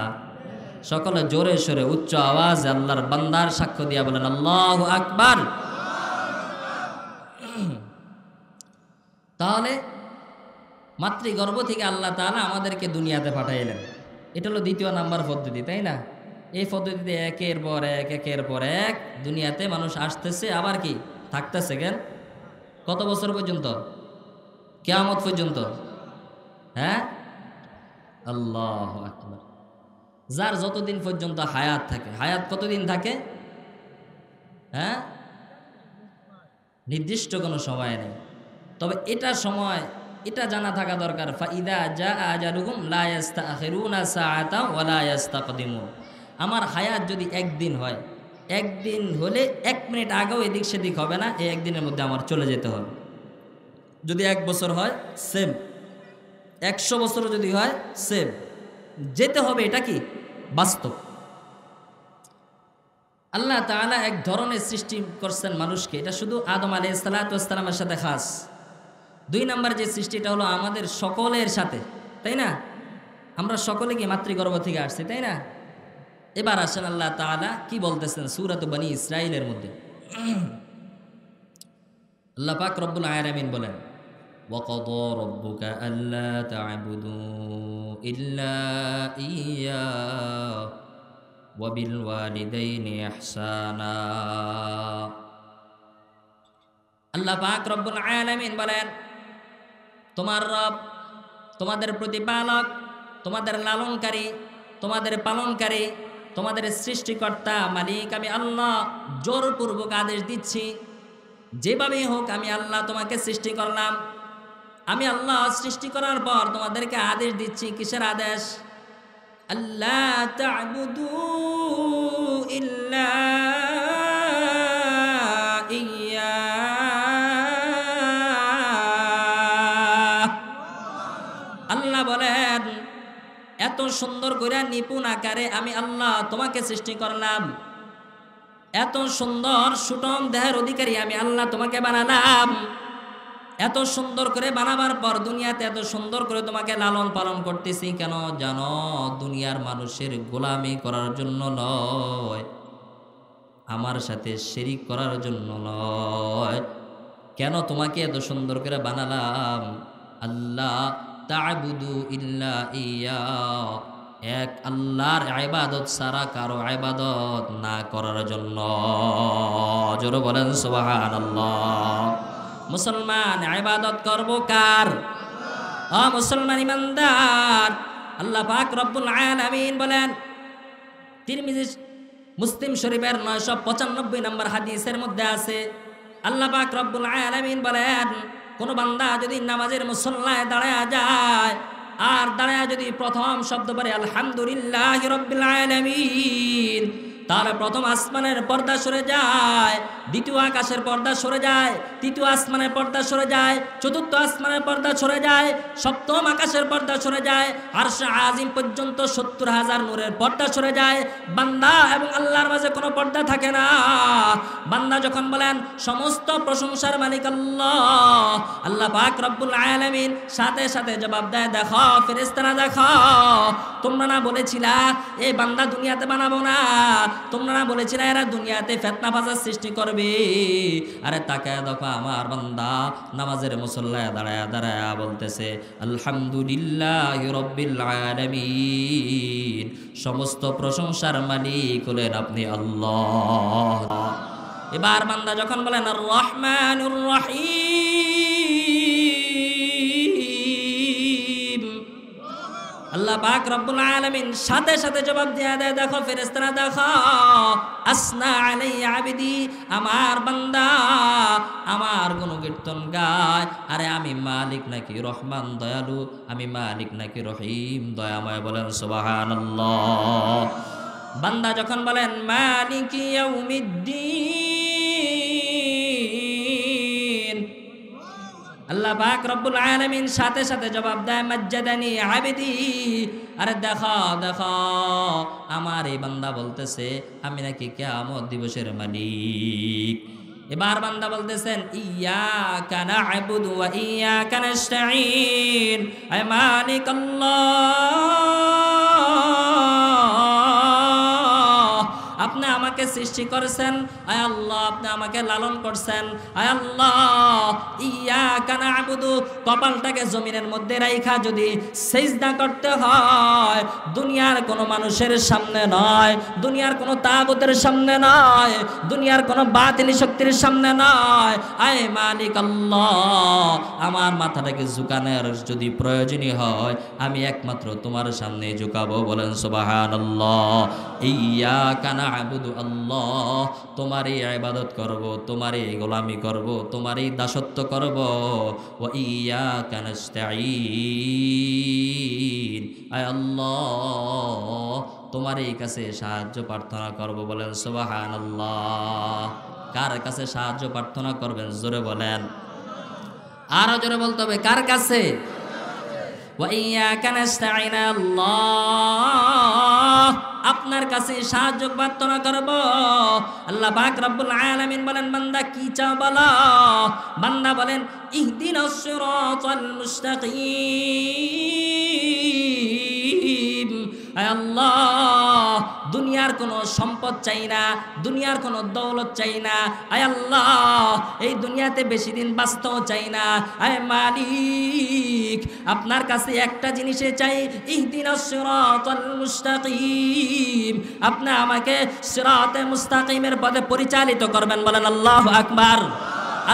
A: সকলে জোরে সোরে উচ্চ আওয়াজ আল্লাহর বান্দার সাক্ষ্য দিয়া বলেন আল্লাহু আকবার। তাহলে মাতৃগর্ভ থেকে আল্লাহ তাআলা আমাদেরকে দুনিয়াতে পাঠাইলেন, এটা হলো দ্বিতীয় নাম্বার পদ্ধতি, তাই না? এই পদ্ধতিতে একের পর এক, একের পর এক দুনিয়াতে মানুষ আসতেছে, আবার কি থাকতেছে। কেন? কত বছর পর্যন্ত? কিয়ামত পর্যন্ত। হ্যাঁ, আল্লাহু আকবার। যার যতদিন পর্যন্ত হায়াত থাকে, হায়াত কতদিন থাকে? হ্যাঁ, নির্দিষ্ট কোনো সময় নেই। তবে এটা সময়, এটা জানা থাকা দরকার, ফাইদা জা আজালুহুম লা ইস্তাখিরুনা সাআতা ওয়া লা ইস্তাকদিমুন। আমার হায়াত যদি একদিন হয়, একদিন হলে 1 মিনিট আগেও এদিক সেদিক হবে না, এই একদিনের মধ্যে আমার চলে যেতে হবে। যদি 1 বছর হয় সেম, 100 বছর যদি হয় সেম, যেতে হবে। এটা কি বাস্তব। আল্লাহ তাআলা এক ধরনের সৃষ্টি করছেন মানুষকে, এটা শুধু আদম আলাইহিস সালাতু ওয়াস সালামের সাথে খাস। 2 নম্বর যে সৃষ্টিটা হলো আমাদের সকলের সাথে, তাই না? আমরা সকলে কি মাতৃগর্ভ থেকে আসছি, তাই না? এবার আসেন আল্লাহ তাআলা কি বলতেছেন সূরাত বনী ইসরাঈলের মধ্যে। আল্লাহ পাক রব্বুল আলামিন বলেন, ওয়াকাদা রাব্বুকা আল্লা তা'বুদু ইল্লা ইয়্যাহু ওয়া বিল ওয়ালিদাইনি ইহসানা। আল্লাহ পাক রব্বুল আলামিন বলেন, তোমার রব, তোমাদের প্রতিপালক, তোমাদের লালনকারী, তোমাদের পালনকারী, তোমাদের সৃষ্টিকর্তা মালিক আমি আল্লাহ জোরপূর্বক আদেশ দিচ্ছি, যেভাবেই হোক আমি আল্লাহ তোমাকে সৃষ্টি করলাম। আমি আল্লাহ সৃষ্টি করার পর তোমাদেরকে আদেশ দিচ্ছি। কিসের আদেশ? আল্লাহ তা'বুদু ইল্লা আল্লাহ বলেন, এত সুন্দর করে নিপুণ আকারে আমি আল্লাহ তোমাকে সৃষ্টি করলাম, এত সুন্দর সুটম দেহের অধিকারী আমি আল্লাহ তোমাকে বানালাম। এত সুন্দর করে বানাবার পর দুনিয়াতে এত সুন্দর করে তোমাকে লালন পালন করতেছি কেন জানো? দুনিয়ার মানুষের গোলামি করার জন্য নয়, আমার সাথে শিরিক করার জন্য নয়। কেন তোমাকে এত সুন্দর করে বানালাম? আল্লাহ তা'বুদু ইল্লা ইয়া, এক আল্লাহর ইবাদত ছাড়া কারো ইবাদত না করার জন্য। জোরে বলেন সুবহানাল্লাহ। মুসলমান ইবাদত করব কার? মুসলমান ইমানদার। আল্লাহ পাক রব্বুল আলামিন বলেন, তিরমিজি মুসলিম শরীফের 995 নম্বর হাদিসের মধ্যে আছে, আল্লাহ পাক রব্বুল আলামিন বলেন, কোন বান্দা যদি নামাজের মুসল্লায় দাঁড়ায়া যায় আর দাঁড়ায়া যদি প্রথম শব্দ পড়ে আলহামদুলিল্লাহি রাব্বিল আলামিন, তাহলে প্রথম আসমানের পর্দা সরে যায়, দ্বিতীয় আকাশের পর্দা সরে যায়, তৃতীয় আসমানের পর্দা সরে যায়, চতুর্থ আসমানের পর্দা সরে যায়, সপ্তম আকাশের পর্দা সরে যায়, আরশে আজিম পর্যন্ত 70,000 নূরের পর্দা সরে যায়। বান্দা এবং আল্লাহর মাঝে কোনো পর্দা থাকে না। বান্দা যখন বলেন সমস্ত প্রশংসার মালিক আল্লাহ, আল্লাহ পাক রব্বুল আলামিন সাথে সাথে জবাব দেয়, দেখো ফেরেশতারা, দেখো তোমরা না বলেছিলা এই বান্দা দুনিয়াতে বানাবো না, তোমরা না বলেছিলে এরা দুনিয়াতে ফিতনা ফাসাদ সৃষ্টি করবে? আরে তাকায় দেখো আমার বান্দা নামাজের মুসল্লায় দাঁড়ায়া দাঁড়ায়া বলতেছে আলহামদুলিল্লাহি রাব্বিল আলামিন, সমস্ত প্রশংসার মালিক হলেন আপনি আল্লাহ। এবার বান্দা যখন বলেন আর রহমানুর রহিম, আল্লাহ পাক রব্বুল আলামিন সাথে সাথে জবাব দিয়ে দেয়, দেখো ফেরেশতারা দেখো আসনা আলাইয়া আবিদি, আমার বান্দা আমার গুণকীর্তন গায়। আরে আমি মালিক নাকি রহমান দয়ালু, আমি মালিক নাকি রহিম দয়াময়? বলেন সুবহানাল্লাহ। বান্দা যখন বলেন মালিকি ইয়াউমিদ্দিন, আল্লাহ পাক রব্বুল আলামিন সাথে সাথে জবাব দেয় মাজ্জাদানি আবিদি। আরে দেখো দেখো আমার এই বান্দা বলতেছে আমি নাকি কিয়ামত দিবসের মালিক। এবার বান্দা বলতেছেন ইয়াকা না'বুদু ওয়া ইয়াকা নাস্তাঈন, আয় মালিক আল্লাহ, আপনি আমাকে সৃষ্টি করেছেন, আয় আল্লাহ আপনি আমাকে লালন করছেন, আয় আল্লাহ ইয়াকা না'বুদু, কপালটাকে জমিনের মধ্যে রাইখা যদি সিজদা করতে হয় দুনিয়ার কোনো মানুষের সামনে নয়, দুনিয়ার কোনো তাগুতের সামনে নয়, দুনিয়ার কোনো বাতিল শক্তির সামনে নয়, আয় মালিক আল্লাহ আমার মাথাটাকে ঝুঁকানোর যদি প্রয়োজনই হয় আমি একমাত্র তোমার সামনে ঝুঁকাবো। বলেন সুবহানাল্লাহ। ইয়াকা না'বুদু আল্লাহ, তোমারই ইবাদত করব, তোমারই গোলামি করব, তোমারই দাসত্ব করব। ওয়া ইয়াকা নাস্তাঈন, আয় আল্লাহ তোমারই কাছে সাহায্য প্রার্থনা করব। বলেন সুবহানাল্লাহ। কার কাছে সাহায্য প্রার্থনা করবেন জোরে বলেন, আরো জোরে বলতে হবে কার কাছে? ওয়া ইয়াকা নাস্তাঈন, আল্লাহ আপনার কাছে সাহায্য প্রার্থনা করব। আল্লাহ পাক রব্বুল আলামিন বলেন বান্দা কি চাও বলো? বান্দা বলেন ইহদিনাস সিরাতাল মুস্তাকিম, আয় আল্লাহ দুনিয়ার কোনো সম্পদ চাই না, দুনিয়ার কোনো দৌলত চাই না, আয় আল্লাহ এই দুনিয়াতে বেশি দিন বাঁচতেও চাই না, আয় মালিক আপনার কাছে একটা জিনিসে চাই ইহদিনাস সিরাতাল মুস্তাকিম, আপনি আমাকে সিরাতে মুস্তাকিমের পথে পরিচালিত করবেন। বলেন আল্লাহু আকবার।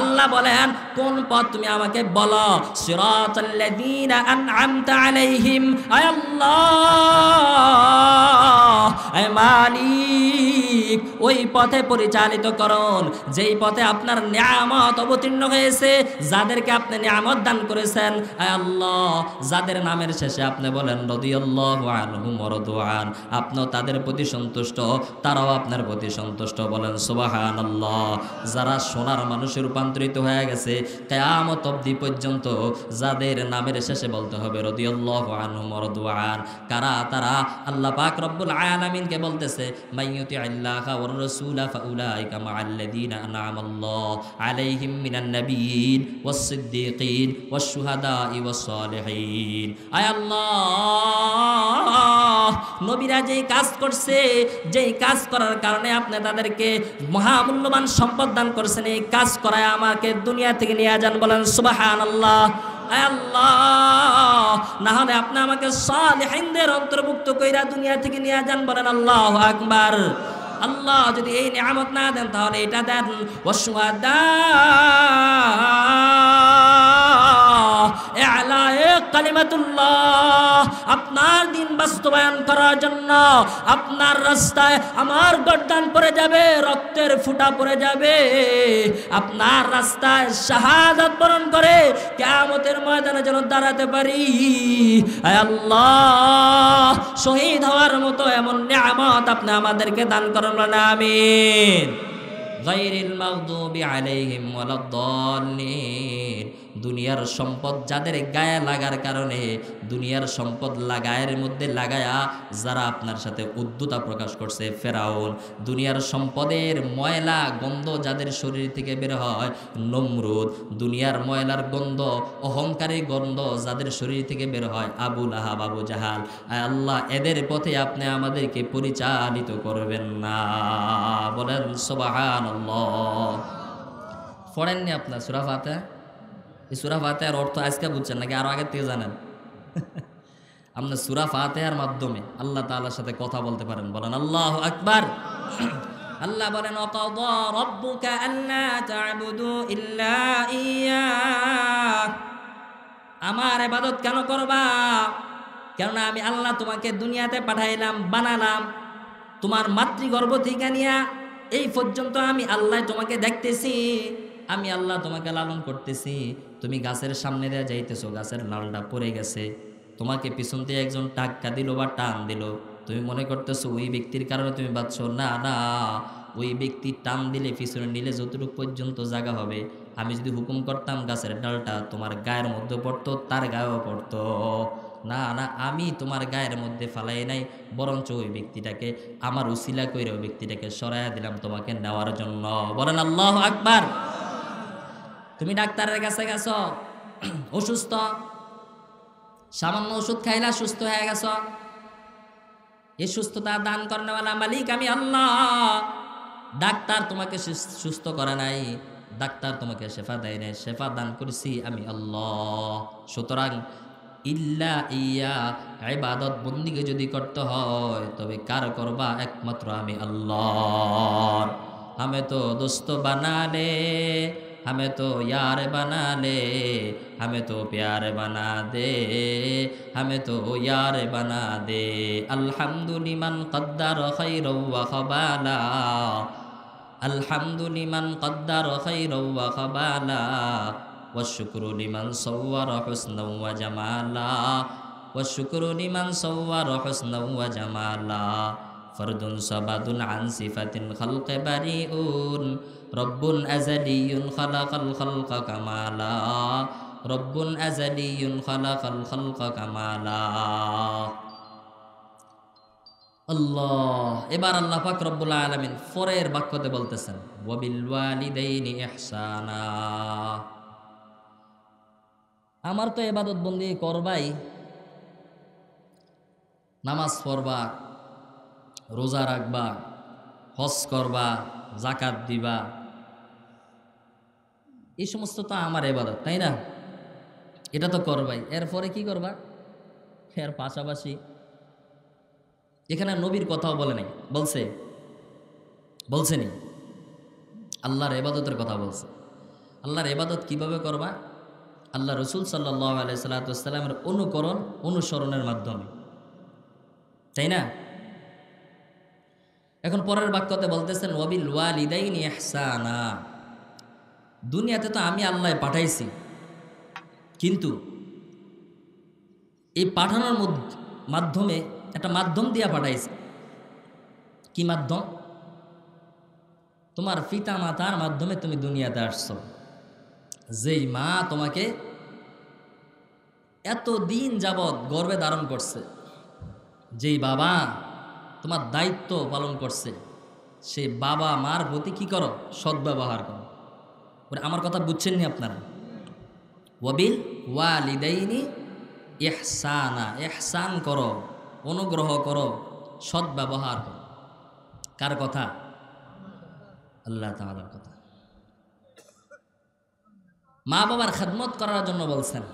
A: আল্লাহ বলেন কোন পথ তুমি আমাকে বলো? সিরাতাল্লাযীনা আন'আমতা আলাইহিম, আয় আল্লাহ আয় মালিক ওই পথে পরিচালিত করুন যেই পথে আপনার নিয়ামত অবতীর্ণ হয়েছে, যাদেরকে আপনি নিয়ামত দান করেছেন, আয় আল্লাহ যাদের নামের শেষে আপনি বলেন রাদিয়াল্লাহু আনহুম ওয়া রাদু আন, আপনিও তাদের প্রতি সন্তুষ্ট, তারাও আপনার প্রতি সন্তুষ্ট। বলেন সুবহানাল্লাহ। যারা সোনার মানুষের রূপান্তরিত হয়ে গেছে কিয়ামত অবধি পর্যন্ত, যাদের নামের শেষে বলতে হবে রাদিয়াল্লাহু আনহুম ওয়া রাদু আন, কারা তারা? আল্লাহ পাক রব্বুল আলামিনকে বলতেছে মাইয়ুতি'আল্লাহা ওয়ার রাসূলা ফাউলাইকা মা'আল্লাযীনা আন'আমাল্লাহু আলাইহিম মিনান নাবিয়্যিন ওয়াস সিদ্দীকিন ওয়াশ শুহাদাই ওয়াস সালিহিন। আয় আল্লাহ নবীরা যেই কাজ করছে, যেই কাজ করার কারণে আপনি তাদেরকে মহামূল্যবান সম্পদ দান করছেন, এই কাজ করায় আমাকে দুনিয়া থেকে নিয়ে যান। বলেন সুবহানাল্লাহ। আয় আল্লাহ না হলে আপনি আমাকে সালিহিনদের অন্তর্ভুক্ত কইরা দুনিয়া থেকে নিয়ে যান। বলেন আল্লাহু আকবার। আল্লাহ যদি এই নিয়ামত না দেন তাহলে এটা দেন ওয়াশুহাদা ইলায়ে কালিমাতুল্লাহ, আপনার দিন বাস্তবায়ন করার জন্য আপনার রাস্তায় আমার গর্দান পড়ে যাবে, রক্তের ফুঁটা পড়ে যাবে, আপনার রাস্তায় শাহাদাত বরণ করে কিয়ামতের ময়দানে যেন দাঁড়াতে পারি। আয় আল্লাহ শহীদ হওয়ার মতো এমন নিয়ামত আপনি আমাদেরকে দান করুন। আমিন। গায়রিল মাগদুবি আলাইহিম ওয়ালাদ-দাল্লিন দুনিয়ার সম্পদ যাদের গায়ে লাগার কারণে দুনিয়ার সম্পদ লাগায়ের মধ্যে লাগায়া যারা আপনার সাথে উদ্ধতা প্রকাশ করছে, ফেরাউন, দুনিয়ার সম্পদের ময়লা গন্ধ যাদের শরীর থেকে বের হয়, নমরুদ, দুনিয়ার ময়লার গন্ধ অহংকারী গন্ধ যাদের শরীর থেকে বের হয়, আবু লাহাব, আবু জাহাল, আয় আল্লাহ এদের পথে আপনি আমাদেরকে পরিচালিত করবেন না। বলেন সুবহানাল্লাহ। পড়েননি আপনার সূরা ফাতিহা? এই সূরা ফাতিহার অর্থ আজকে বুঝছেন নাকি আরো আগের থেকে জানেন? আপনি সূরা ফাতিহার মাধ্যমে আল্লাহ তাআলার সাথে কথা বলতে পারেন। বলেন আল্লাহু আকবার। আল্লাহ বলেন ওয়াকাদা রাব্বুকা আল্লা তা'বুদু ইল্লা ইয়্যাহ, আমার ইবাদত কেন করবা? কেননা আমি আল্লাহ তোমাকে দুনিয়াতে পাঠাইলাম, বানালাম, তোমার মাতৃগর্ভ থেকে নিয়া এই পর্যন্ত আমি আল্লাহ তোমাকে দেখতেছি, আমি আল্লাহ তোমাকে লালন করতেছি। তুমি গাছের সামনে দিয়ে যাইতেছো, গাছের লালটা পড়ে গেছে, তোমাকে পিছন দিয়ে একজন টাক্কা দিল বা টান দিল, তুমি মনে করতেছো ওই ব্যক্তির কারণে তুমি বাঁচছো। না না, ওই ব্যক্তি টান দিলে পিছনে নিলে যতটুকু পর্যন্ত জায়গা হবে, আমি যদি হুকুম করতাম গাছের ডালটা তোমার গায়ের মধ্যে পড়তো, তার গায়েও পড়তো। না না, আমি তোমার গায়ের মধ্যে ফালাই নাই, বরঞ্চ ওই ব্যক্তিটাকে আমার উসিলা কইরা ওই ব্যক্তিটাকে সরাইয়া দিলাম তোমাকে নেওয়ার জন্য। বলেন আল্লাহু আকবার। তুমি ডাক্তারের কাছে গেছো, অসুস্থ, সামান্য ওষুধ খাইলা সুস্থ হয়ে গেছ, এই সুস্থতা দান করেনওয়ালা মালিক আমি আল্লাহ। ডাক্তার তোমাকে সুস্থ করে নাই, ডাক্তার তোমাকে শেফা দেয় নাই, শেফা দান করেছি আমি আল্লাহ। সুতরাং ইল্লা ইয়া, ইবাদত বন্দিকে যদি করতে হয় তবে কার করবা? একমাত্র আমি আল্লাহ। আমি তো দোস্ত বানালে, हमें तो यार बना ले, हमें तो प्यार बना दे, हमें तो यार बना दे। अल्हम्दुलिमन क़द्दर खैरन व ख़बाला, अल्हम्दुलिमन क़द्दर खैरन व ख़बाला, वश्शुक्रु लिमन सव्वर हुस्नन व जमाला, वश्शुक्रु लिमन सव्वर हुस्नन व जमाला। फर्दुन सबदुन अन सिफतिन खल्क़ बरीउन, रब्बुन अज़लियुन खलक़ल खल्क़ कमाला, रब्बुन अज़लियुन खलक़ल खल्क़ कमाला। আল্লাহ। এবার আল্লাহ পাক রব্বুল আলামিন পরের বাক্যতে বলতেছেন ওয়াবিল ওয়ালিদাইনি ইহসানা। আমার তো ইবাদত বন্দি করবাই, নামাজ পড়বা, রোজা রাখবা, হজ করবা, যাকাত দিবা, এই সমস্ত তো আমার ইবাদত, তাই না? এটা তো করবাই। এরপরে কি করবা? এর পাশাপাশি এখানে নবীর কথাও বলে নাই, বলছেনি আল্লাহর ইবাদতের কথা বলছে। আল্লাহর ইবাদত কিভাবে করবা? আল্লাহ রসুল সাল্লাল্লাহু আলাইহি সাল্লামের অনুসরণের মাধ্যমে, তাই না? এখন পরের বাক্যতে বলতেছেন ওয়াবিল ওয়ালিদাইনি ইহসানা। দুনিয়াতে তো আমি আল্লাহ পাঠাইছি, কিন্তু এই পাঠানোর মাধ্যমে একটা মাধ্যম দিয়া পাঠাইছে। কি মাধ্যম? তোমার পিতা মাতার মাধ্যমে তুমি দুনিয়াতে আসছো। যেই মা তোমাকে এত দিন যাবৎ গর্ভে ধারণ করছে, যেই বাবা তোমার দায়িত্ব পালন করছে, সেই বাবা মার প্রতি কি করো? সদ্ব্যবহার করো। আমার কথা বুঝছেন নি আপনারা? ওয়াবিল ওয়ালিদাইনি ইহসানা, ইহসান করো, অনুগ্রহ করো, সদ্ব্যবহার করো। কার কথা? আল্লাহ তাআলার কথা। মা বাবার খেদমত করার জন্য বলছেন।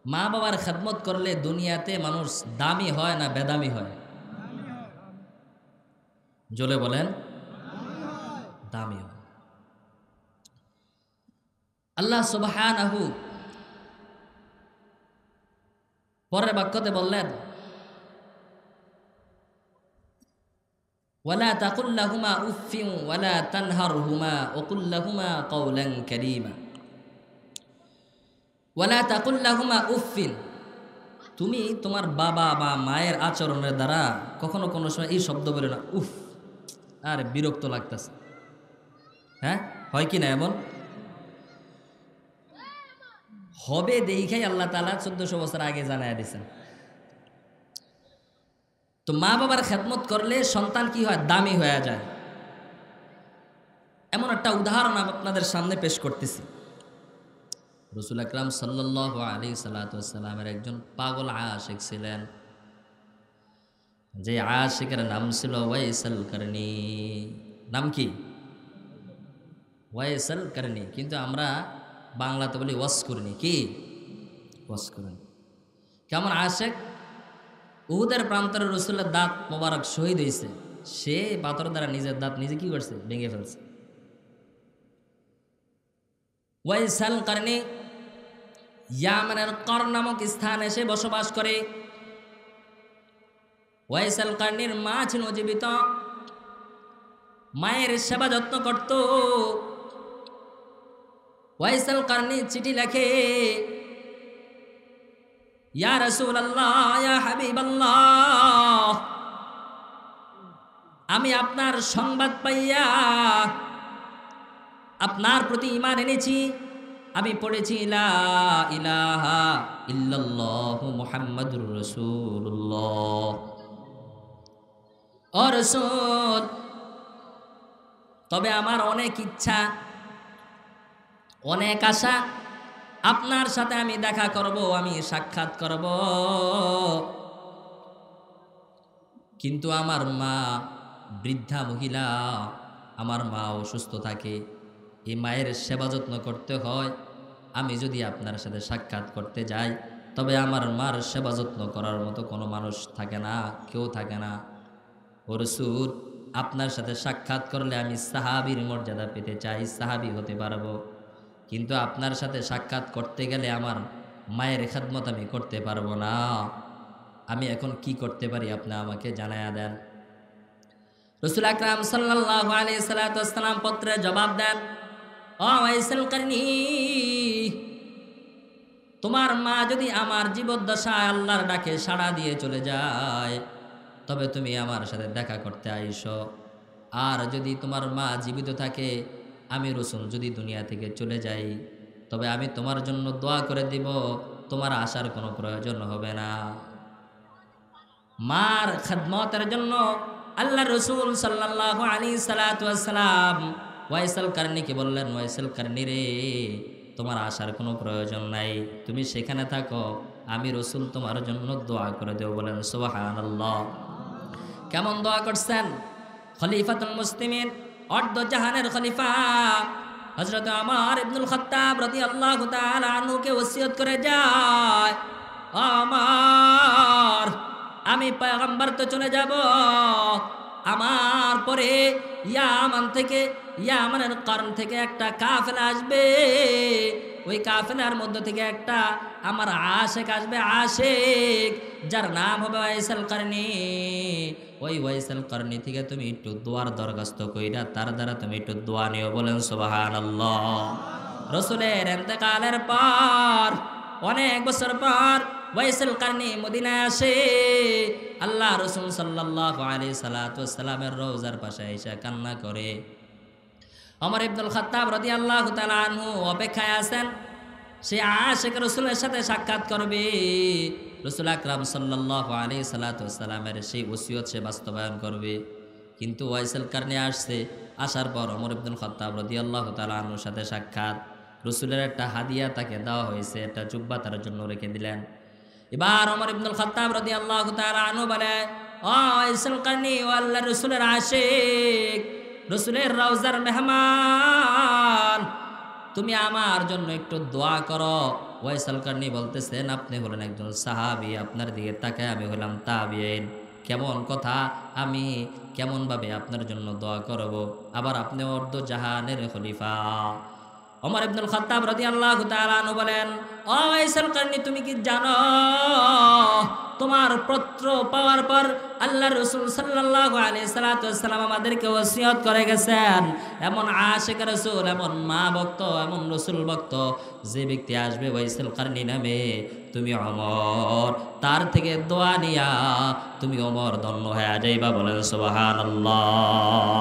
A: মা বাবার খেদমত করলে দুনিয়াতে মানুষ দামি হয় না বেদামি হয়? জোরে বলেন, দামি হয়। আল্লাহ সুবহানাহু পরের বাক্যতে বললেন ওয়ালা তাকুল লাহুমা উফফিন ওয়ালা তানহারহুমা ওয়া কুল লাহুমা কাওলান কারীমা। ওয়ালা তাকুল লাহুমা উফফিন, তুমি তোমার বাবা বা মায়ের আচরণের দ্বারা কখনো কোনো সময় এই শব্দ বলে না, উফ, আরে বিরক্ত লাগতেছে। হ্যাঁ, হয় কি না এমন? হবে দেখাই আল্লাহ তাআলা 1400 বছর আগে জানায় দিয়েছেন। তো মা বাবার খেদমত করলে সন্তান কি হয়? দামি হয়ে যায়। এমন একটা উদাহরণ আমি আপনাদের সামনে পেশ করতেছি। রাসূল আকরাম সাল্লাল্লাহু আলাইহি সাল্লামের একজন পাগল আশিক ছিলেন, যে আশিকের নাম ছিল ওয়াইসাল কারনী। নাম কি? ওয়াইসাল কারনী, কিন্তু আমরা বাংলাতে বলি ওয়াসকুরনি। কি? ওয়াসকুরনি। কেমন আশিক? উহুদের প্রান্তরে রাসূলের দাঁত মোবারক শহীদ হয়েছে, সে পাথর দ্বারা নিজের দাঁত নিজে কি করছে? ভেঙে ফেলছে। ওয়াইসাল কারনী ইয়ামানের কর নামক স্থানে এসে বসবাস করে। ওয়াইসাল কারনীর মা ছিল জীবিত, মায়ের সেবা যত্ন করত। ওয়াইসাল কারনী চিঠি লেখে, ইয়া রাসূলুল্লাহ, ইয়া হাবিবাল্লাহ, আমি আপনার সংবাদ পাইয়া আপনার প্রতি ঈমান এনেছি। আমি পড়েছি লা ইলাহা ইল্লাল্লাহু মুহাম্মাদুর রাসূলুল্লাহ। ও রাসূল, তবে আমার অনেক ইচ্ছা, অনেক আশা, আপনার সাথে আমি দেখা করব, আমি সাক্ষাৎ করব। কিন্তু আমার মা বৃদ্ধা মহিলা, আমার মা অসুস্থ থাকে, এই মায়ের সেবা যত্ন করতে হয়। আমি যদি আপনার সাথে সাক্ষাৎ করতে যাই, তবে আমার মার সেবা যত্ন করার মতো কোনো মানুষ থাকে না, কেউ থাকে না। ও রাসূল, আপনার সাথে সাক্ষাৎ করলে আমি সাহাবীর মর্যাদা পেতে চাই, সাহাবী হতে পারবো, কিন্তু আপনার সাথে সাক্ষাৎ করতে গেলে আমার মায়ের খেদমত আমি করতে পারবো না। আমি এখন কি করতে পারি আপনি আমাকে জানায়া দেন। রাসূল আকরাম সাল্লাল্লাহু আলাইহি সাল্লাম পত্রে জবাব দেন, ও ওয়াইসাল কারনী, তোমার মা যদি আমার জীবদ্দশায় আল্লাহর ডাকে সাড়া দিয়ে চলে যায়, তবে তুমি আমার সাথে দেখা করতে আইসো। আর যদি তোমার মা জীবিত থাকে, আমি রাসূল যদি দুনিয়া থেকে চলে যাই, তবে আমি তোমার জন্য দোয়া করে দিব, তোমার আসার কোনো প্রয়োজন হবে না। মার খেদমতের জন্য আল্লাহ রাসূল সাল্লাল্লাহু আলাইহি সাল্লাম ওয়াইসাল কারনীকে বললেন, ওয়াইসাল কারনী রে, তোমার আসার কোনো প্রয়োজন নাই, তুমি সেখানে থাকো, আমি রাসূল তোমার জন্য দোয়া করে দেব। বলেন সুবহানাল্লাহ। কেমন দোয়া করছেন? খলিফাতুল মুসলিমিন, অর্ধ জাহানের খলিফা হযরত ওমর ইবনুল খাত্তাব রাদিয়াল্লাহু তাআলা আনহুকে ওসিয়ত করে যায়, আমার আমি পয়গম্বর তো চলে যাব, আমার পরে ইয়ামানের কর্ণ থেকে একটা কাফেলা আসবে, ওই কাফেলার মধ্যে থেকে একটা আমার আশিক আসবে, আশিক যার নাম হবে ওয়াইসাল কারনী। ওই ওয়াইসাল কারনী থেকে তুমি একটু দোয়ার দরখাস্ত কইরা তার দ্বারা তুমি একটু দোয়া নিও। বলেন সুবহানাল্লাহ। রাসূলের ইন্তেকালের পর অনেক বছর পর ওয়াইসাল কারনী মদিনায় আসে। আল্লাহ রাসূল সাল্লাল্লাহু আলাইহি সাল্লামের রওজার পাশে এসে কান্না করে। ওমর ইবনুল খাত্তাব রাদিয়াল্লাহু তাআলা আনহু অপেক্ষায় আছেন, সে আশিক রাসূলের সাথে সাক্ষাৎ করবে। রাসূল আকরাম সাল্লাল্লাহু আলাইহি সাল্লামের সেই ওসিয়ত সে বাস্তবায়ন করবে। কিন্তু ওয়াইসাল কারনী আসছে, আসার পর ওমর ইবনুল খাত্তাব রাদিয়াল্লাহু তাআলা আনহুর সাথে সাক্ষাৎ। রাসূলের একটা হাদিয়া তাকে দেওয়া হয়েছে, একটা জুব্বা তার জন্য রেখে দিলেন। এবার ওমর ইবনুল খাত্তাব রাদিয়াল্লাহু তাআলা আনহু বলে, ও ওয়াইসাল কারনী, ও আল্লাহর রাসূলের আশিক, রাসূলের রওজার মেহমান, তুমি আমার জন্য একটু দোয়া করো। ওয়াইসাল কারনী বলতেছেন, আপনি হলেন একজন সাহাবী, আপনার দিকে তাকায় আমি হলাম তাবিঈন, কেমন কথা, আমি কেমনভাবে আপনার জন্য দোয়া করব, আবার আপনি অর্ধ জাহানের খলিফা। ওমর ইবনুল খাত্তাব রাদিয়াল্লাহু তাআলা আনহু বলেন, ও ওয়াইসাল কারনী, তুমি কি জানো তোমার পত্র পাওয়ার পর আল্লাহর রাসূল সাল্লাল্লাহু আলাইহি সাল্লাম আমাদেরকে ওসিয়ত করে গেছেন, এমন আশিক রাসূল, এমন মা ভক্ত, এমন রাসূল ভক্ত যে ব্যক্তি আসবে ওয়াইসাল কারনী নামে, তুমি ওমর তার থেকে দোয়া নিয়া তুমি ওমর ধন্য হয়ে যাইবা। বলেন সুবহানাল্লাহ।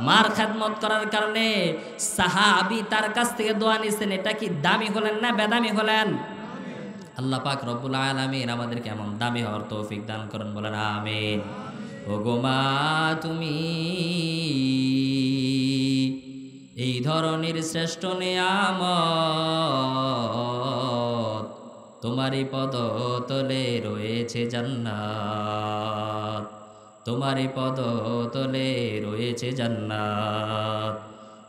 A: মার খেদমত করার কারণে সাহাবী তার কাছ থেকে দোয়া নিছেন। এটা কি দামি হলেন না বেদামি হলেন? আল্লাহ পাক রব্বুল আলামিন আমাদেরকে এমন দামি হওয়ার তৌফিক দান করুন, বলেন আমিন। ও গো মা, তুমি এই ধরনের শ্রেষ্ঠ নেয়ামত, তোমারই পদতলে রয়েছে জান্নাত, তোমারই পদতলে রয়েছে জান্নাত।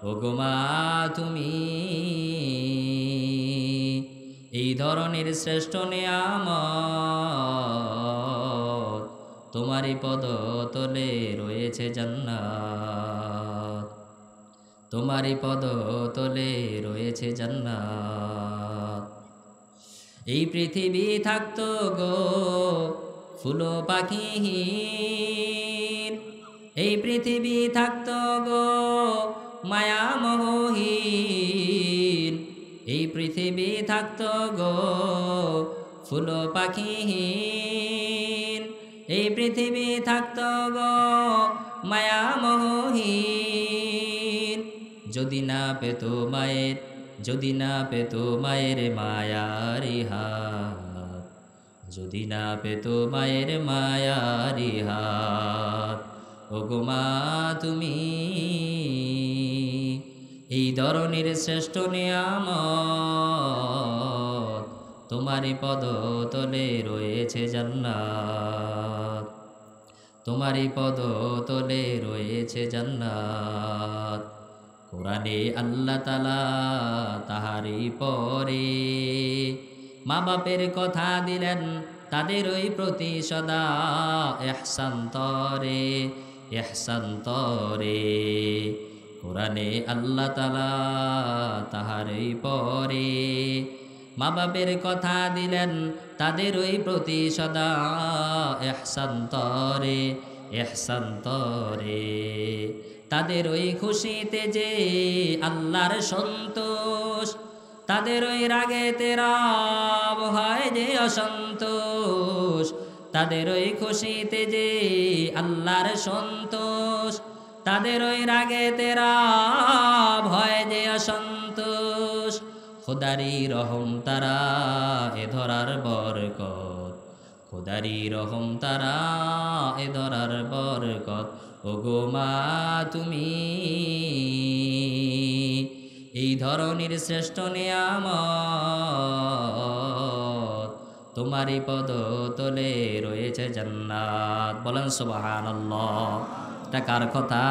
A: ও গো মা, তুমি এই ধরনের শ্রেষ্ঠ নেয়ামত, তোমারই পদতলে রয়েছে জান্নাত, তোমারই পদতলে রয়েছে জান্নাত। এই পৃথিবী থাকতো গো ফুল পাখিহীন, এই পৃথিবী থাকতো গো মায়ামোহীন, এই পৃথিবী থাকতো গো ফুল পাখিহীন, এই পৃথিবী থাকতো গো মায়ামোহীন, যদি না পেত মায়ের, যদি না পেত মায়ের মায়ারি হাত, যদি না পেত মায়ের মায়ারি হাত। ও গো মা, তুমি এই ধরনের শ্রেষ্ঠ নেয়ামত, তোমারই পদতলে রয়েছে জান্নাত, তোমারই পদতলে রয়েছে জান্নাত। কোরআনে আল্লাহ তাআলা তাহারি পরে মা বাপের কথা দিলেন, তাদের ওই প্রতি সদা ইহসান তরে, ইহসান তরে। কোরআনে আল্লাহ তাআলা তাহারি পরে মা বাপের কথা দিলেন, তাদের ওই প্রতি সদা ইহসান তরে, ইহসান তরে। তাদের ওই খুশিতে যে আল্লাহর সন্তোষ, তাদের ওই রাগেতে রব হয় যে অসন্তোষ, তাদের ওই খুশিতে যে আল্লাহর সন্তোষ, তাদের ওই রাগেতে রব হয় যে অসন্তোষ। খোদারি রহম তারা এ ধরার বরকত, খোদারি রহম তারা এ ধরার বরকত। ও গো মা, তুমি এই ধরনের শ্রেষ্ঠ নেয়ামত, তোমারই পদতলে রয়েছে জান্নাত, বলেন সুবহানাল্লাহ। এটা কার কথা?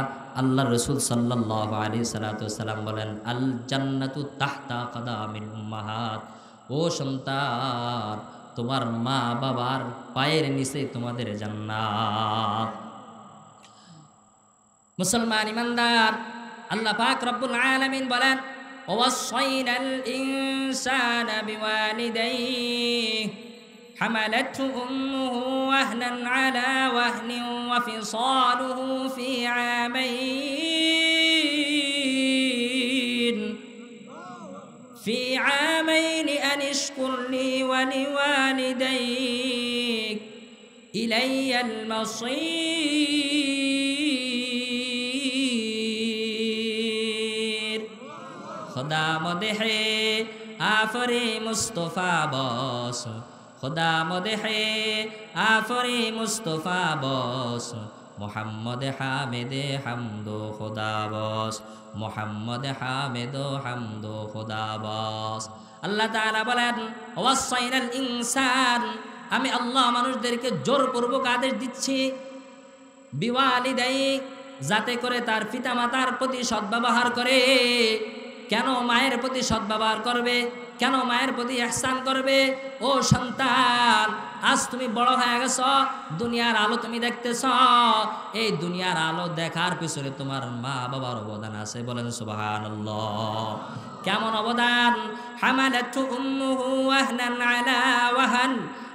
A: আল্লাহ রসুল সাল্লাল্লাহু আলাইহি সাল্লাম বলেন, আল জান্নাতু তাহতা কদামিল উম্মাহাত। ও সন্তান, তোমার মা বাবার পায়ের নিচে তোমাদের জান্নাত। মুসলমান ইমানদার, আল্লাহ পাক রব্বুল আলামিন বলেন, ওয়াসাইনাল ইনসানা বিওয়ালিদাইহি হামালাতহু উম্মুহু ওয়াহনান আলা ওয়াহনিন ওয়া ফিসালুহু ফি আমাইন আন ইশকুর লি ওয়া লিওয়ালিদাইক ইলাইয়াল মাসীর। खुदा मदहे आफरे मुस्तफ़ा बस, खुदा मदहे आफरे मुस्तफ़ा बस, मोहम्मद हामिद हमदो खुदा बस, मोहम्मद हामिद हमदो खुदा बस। আল্লাহ তাআলা বলেন, ওয়াসাইনাল ইনসান, আমি আল্লাহ মানুষদেরকে জোরপূর্বক আদেশ দিচ্ছি, বিওয়ালিদাইক, যাতে করে তার পিতামাতার প্রতি সদ্ব্যবহার করে। কেন মায়ের প্রতি সদ্ব্যবহার করবে? কেন মায়ের প্রতি ইহসান করবে? ও সন্তান, আজ তুমি বড় হয়ে গেছ, দুনিয়ার আলো তুমি দেখতেছ। এই দুনিয়ার আলো দেখার পিছনে তোমার মা বাবার অবদান আছে, বলেন সুবহানাল্লাহ। কেমন অবদান? হামালাতহু উম্মুহু ওয়াহনান আলা ওয়াহান।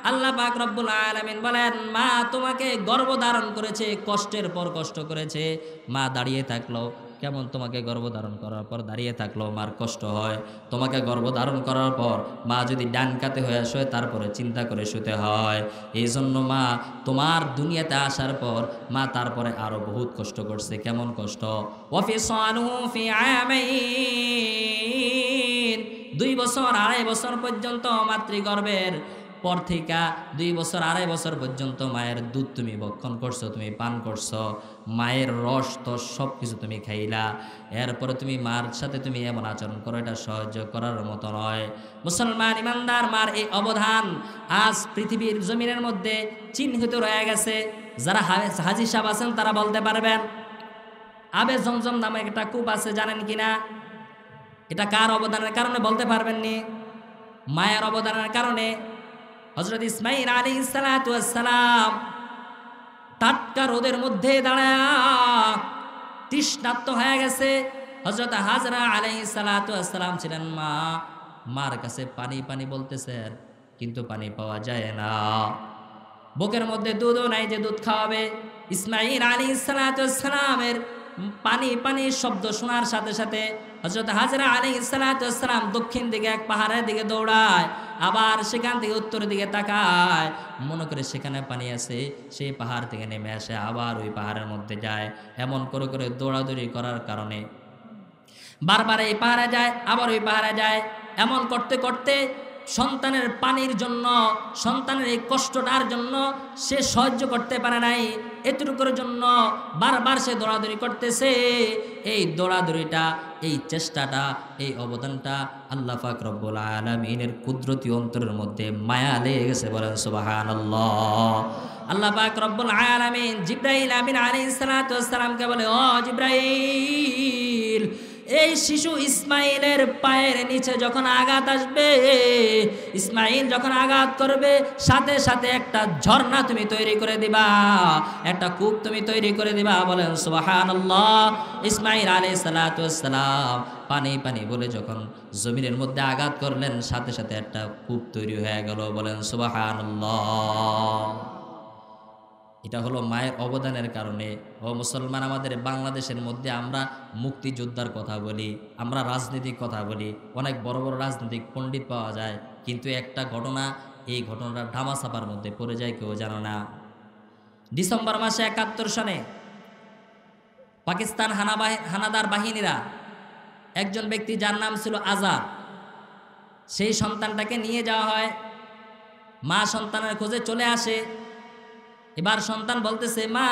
A: আল্লাহ পাক রব্বুল আলামিন বলেন, মা তোমাকে গর্ভধারণ করেছে, কষ্টের পর কষ্ট করেছে। মা দাঁড়িয়ে থাকলো, কেমন তোমাকে গর্ভধারণ করার পর দাঁড়িয়ে থাকলেও মার কষ্ট হয়, তোমাকে গর্ভধারণ করার পর মা যদি ডান কাতে হয়ে আসে তারপরে চিন্তা করে শুতে হয়। এই জন্য মা তোমার দুনিয়াতে আসার পর মা তারপরে আরো বহুত কষ্ট করছে। কেমন কষ্ট? ওয়াফিসালুহু ফি আমাইন, 2 বছর 2.5 বছর পর্যন্ত মাতৃগর্ভের পর থেকে 2 বছর 2.5 বছর পর্যন্ত মায়ের দুধ তুমি ভক্ষণ করছো, তুমি পান করছো, মায়ের রস তো সব কিছু তুমি খাইলা। এরপরে তুমি মার সাথে তুমি এমন আচরণ করো, এটা সহ্য করার মতো নয়। মুসলমান ইমানদার, মার এই অবদান আজ পৃথিবীর জমিনের মধ্যে চিহ্নিত রয়ে গেছে। যারা হাজি সাহেব আছেন তারা বলতে পারবেন। আবে জমজম নামে একটা কূপ আছে, জানেন কিনা? এটা কার অবদানের কারণে বলতে পারবেননি? মায়ের অবদানের কারণে। হযরত ইসমাঈল আলাইহিস সালাতু ওয়াস সালাম টাটকা রোদের মধ্যে দাঁড়ায়া তৃষ্ণার্ত হয়ে গেছে। হযরত হাজরা আলাইহিস সালাতু ওয়াস সালাম ছিলেন মা, মার কাছে পানি পানি বলতেছেন, কিন্তু পানি পাওয়া যায় না। বুকের মধ্যে দুধও নাই যে দুধ খাওয়াবে। ইসমাঈল আলাইহিস সালাতু ওয়াস সালামের পানি পানি শব্দ শোনার সাথে সাথে হযরত হাজরা আলাইহিস সালাতু ওয়াস সালাম দক্ষিণ দিকে এক পাহাড়ের দিকে দৌড়ায়, আবার সেখান থেকে উত্তরের দিকে তাকায়, মনে করে সেখানে পানি আছে। সেই পাহাড় থেকে নেমে আসে, আবার ওই পাহাড়ের মধ্যে যায়। এমন করে করে দৌড়াদৌড়ি করার কারণে বারবার এই পাহাড়ে যায়, আবার ওই পাহাড়ে যায়। এমন করতে করতে সন্তানের পানির জন্য, সন্তানের এই কষ্টটার জন্য সে সহ্য করতে পারে নাই। এতটুকুর জন্য বারবার সে দৌড়াদৌড়ি করতেছে। এই দৌড়াদৌড়িটা, এই চেষ্টাটা, এই অবদানটা আল্লাহ পাক রব্বুল আলামিনের কুদরতি অন্তরের মধ্যে মায়া লেগে গেছে। বলেন সুবহানাল্লাহ। আল্লাহ পাক রব্বুল আলামিন জিবরাইল আমিন আলাইহিস সালাতু ওয়াস সালামকে বলে, ও জিবরাইল, এই শিশু ইসমাইলের পায়ের নিচে যখন আঘাত আসবে, ইসমাইল যখন আঘাত করবে, সাথে সাথে একটা ঝর্ণা তুমি তৈরি করে দিবা, একটা কূপ তুমি তৈরি করে দিবা। বলেন সুবহানাল্লাহ। ইসমাইল আলাইহিস সালাতু ওয়াস সালাম পানি পানি বলে যখন জমিনের মধ্যে আঘাত করলেন, সাথে সাথে একটা কূপ তৈরি হয়ে গেল। বলেন সুবহানাল্লাহ। এটা হলো মায়ের অবদানের কারণে। ও মুসলমান, আমাদের বাংলাদেশের মধ্যে আমরা মুক্তিযোদ্ধার কথা বলি, আমরা রাজনীতির কথা বলি, অনেক বড় বড় রাজনৈতিক পণ্ডিত পাওয়া যায়, কিন্তু একটা ঘটনা, এই ঘটনাটা ধামাচাপার মধ্যে পড়ে যায়, কেউ জানো না। ডিসেম্বর মাসে 71 সনে পাকিস্তান হানাদার বাহিনীরা একজন ব্যক্তি যার নাম ছিল আজাদ, সেই সন্তানটাকে নিয়ে যাওয়া হয়। মা সন্তানের খোঁজে চলে আসে। এবার সন্তান বলতেছে, মা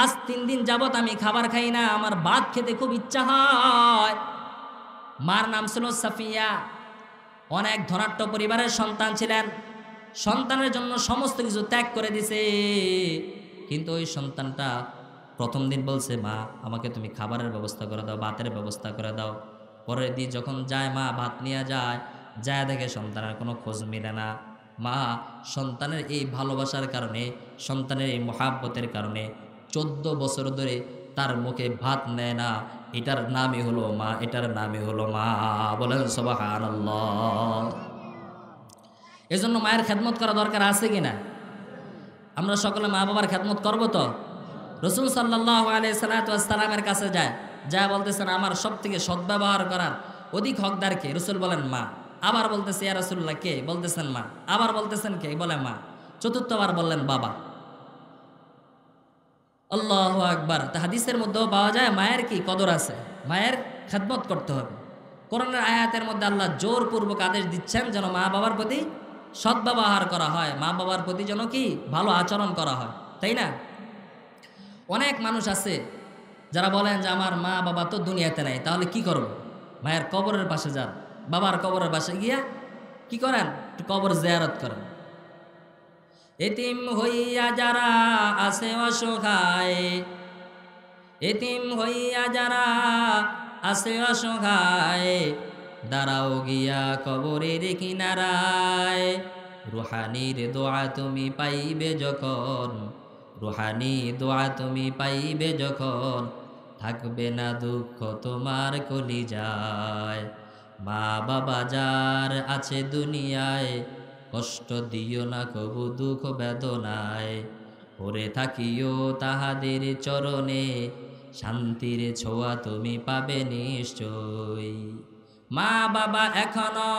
A: আজ 3 দিন যাবত আমি খাবার খাই না, আমার ভাত খেতে খুব ইচ্ছা হয়। মার নাম ছিল সাফিয়া, অনেক ধনাঢ্য পরিবারের সন্তান ছিলেন। সন্তানের জন্য সমস্ত কিছু ত্যাগ করে দিছে, কিন্তু ওই সন্তানটা প্রথম দিন বলছে, মা আমাকে তুমি খাবারের ব্যবস্থা করে দাও, ভাতের ব্যবস্থা করে দাও। পরের দিন যখন যায়, মা ভাত নিয়ে যায়, দেখে সন্তানের কোনো খোঁজ মিলে না। মা সন্তানের এই ভালোবাসার কারণে, সন্তানের এই মহাব্বতের কারণে 14 বছর ধরে তার মুখে ভাত নেয় না। এটার নামই হলো মা, এটার নামই হলো মা। বলেন সুবহানাল্লাহ। এজন্য মায়ের খেদমত করা দরকার আছে কিনা? আমরা সকলে মা বাবার খেদমত করব তো? রাসূল সাল্লাল্লাহু আলাইহি সাল্লামের কাছে যা বলতেছেন, আমার সব থেকে সদ্ব্যবহার করার অধিক হকদার কে? রাসূল বলেন মা। আবার বলতেছে, ইয়া রাসূলুল্লাহ কে? বলতেছেন মা। আবার বলতেছেন কে? বলে মা। চতুর্থবার বললেন বাবা। আল্লাহু আকবার। তা হাদিসের মধ্যেও পাওয়া যায় মায়ের কি কদর আছে, মায়ের খেদমত করতে হবে। কোরআনের আয়াতের মধ্যে আল্লাহ জোরপূর্বক আদেশ দিচ্ছেন যেন মা বাবার প্রতি সদ্ব্যবহার করা হয়, মা বাবার প্রতি যেন কি ভালো আচরণ করা হয়, তাই না? অনেক মানুষ আছে যারা বলেন যে আমার মা বাবা তো দুনিয়াতে নাই, তাহলে কি করব? মায়ের কবরের পাশে যান, বাবার কবরের পাশে গিয়া কি করেন? কবর জিয়ারত করেন। এতিম হইয়া যারা আছে অসহায়, এতিম হইয়া যারা আছে অসহায়, দাঁড়াও গিয়া কবরের কিনারায়। রুহানির দোয়া তুমি পাইবে যখন, রুহানি দোয়া তুমি পাইবে যখন, থাকবে না দুঃখ তোমার কলিজায়। মা বাবা যার আছে দুনিয়ায়, কষ্ট দিও না কবু দুঃখ বেদনায়। পড়ে থাকিও তাহাদের চরণে, শান্তির ছোঁয়া তুমি পাবে নিশ্চয়। মা বাবা এখনো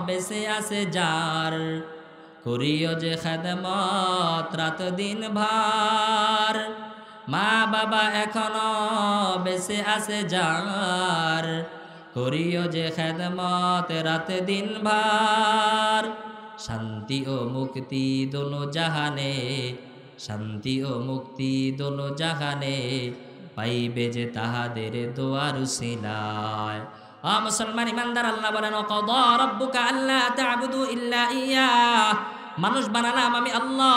A: বেঁচে আছে যার, করিও যে খেদমত রাত দিন ভার। মা বাবা এখনো বেঁচে আছে যার, করিও যে খেদমত রাত দিন ভার। শান্তি ও মুক্তি দোনো জাহানে, শান্তি ও মুক্তি দোনো জাহানে, পাইবে যে তাহাদের দোয়ার উসিলায়। মুসলমান ইমানদার, আল্লাহ বলেন ওয়াকাদা রাব্বুকা আল্লা তা'বুদু ইল্লা ইয়্যাহ। মানুষ বানালাম আমি আল্লাহ।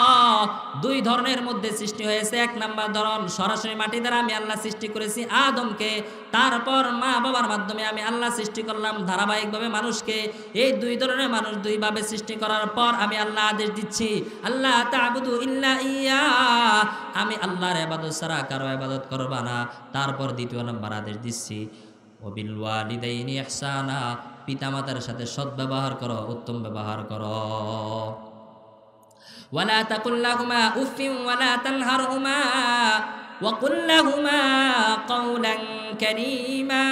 A: দুই ধরনের মধ্যে সৃষ্টি হয়েছে। এক নাম্বার ধরন সরাসরি মাটি দ্বারা আমি আল্লাহ সৃষ্টি করেছি আদমকে, তারপর মা বাবার মাধ্যমে আমি আল্লাহ সৃষ্টি করলাম ধারাবাহিকভাবে মানুষকে। এই দুই ধরনের মানুষ দুইভাবে সৃষ্টি করার পর আমি আল্লাহ আদেশ দিচ্ছি আল্লাহ তা'বুদু ইল্লা ইয়্যাহ, আমি আল্লাহর ইবাদত ছাড়া কারো ইবাদত করবা না। তারপর দ্বিতীয় নাম্বার আদেশ দিচ্ছি ওয়াবিল ওয়ালিদাইনি ইহসানা, পিতামাতার সাথে সদ্ব্যবহার করো, উত্তম ব্যবহার করো। ওয়ালা তাকুল লাহুমা উফিন ওয়ালা তানহারহুমা ওয়া কুল লাহুমা কাওলান কারীমা।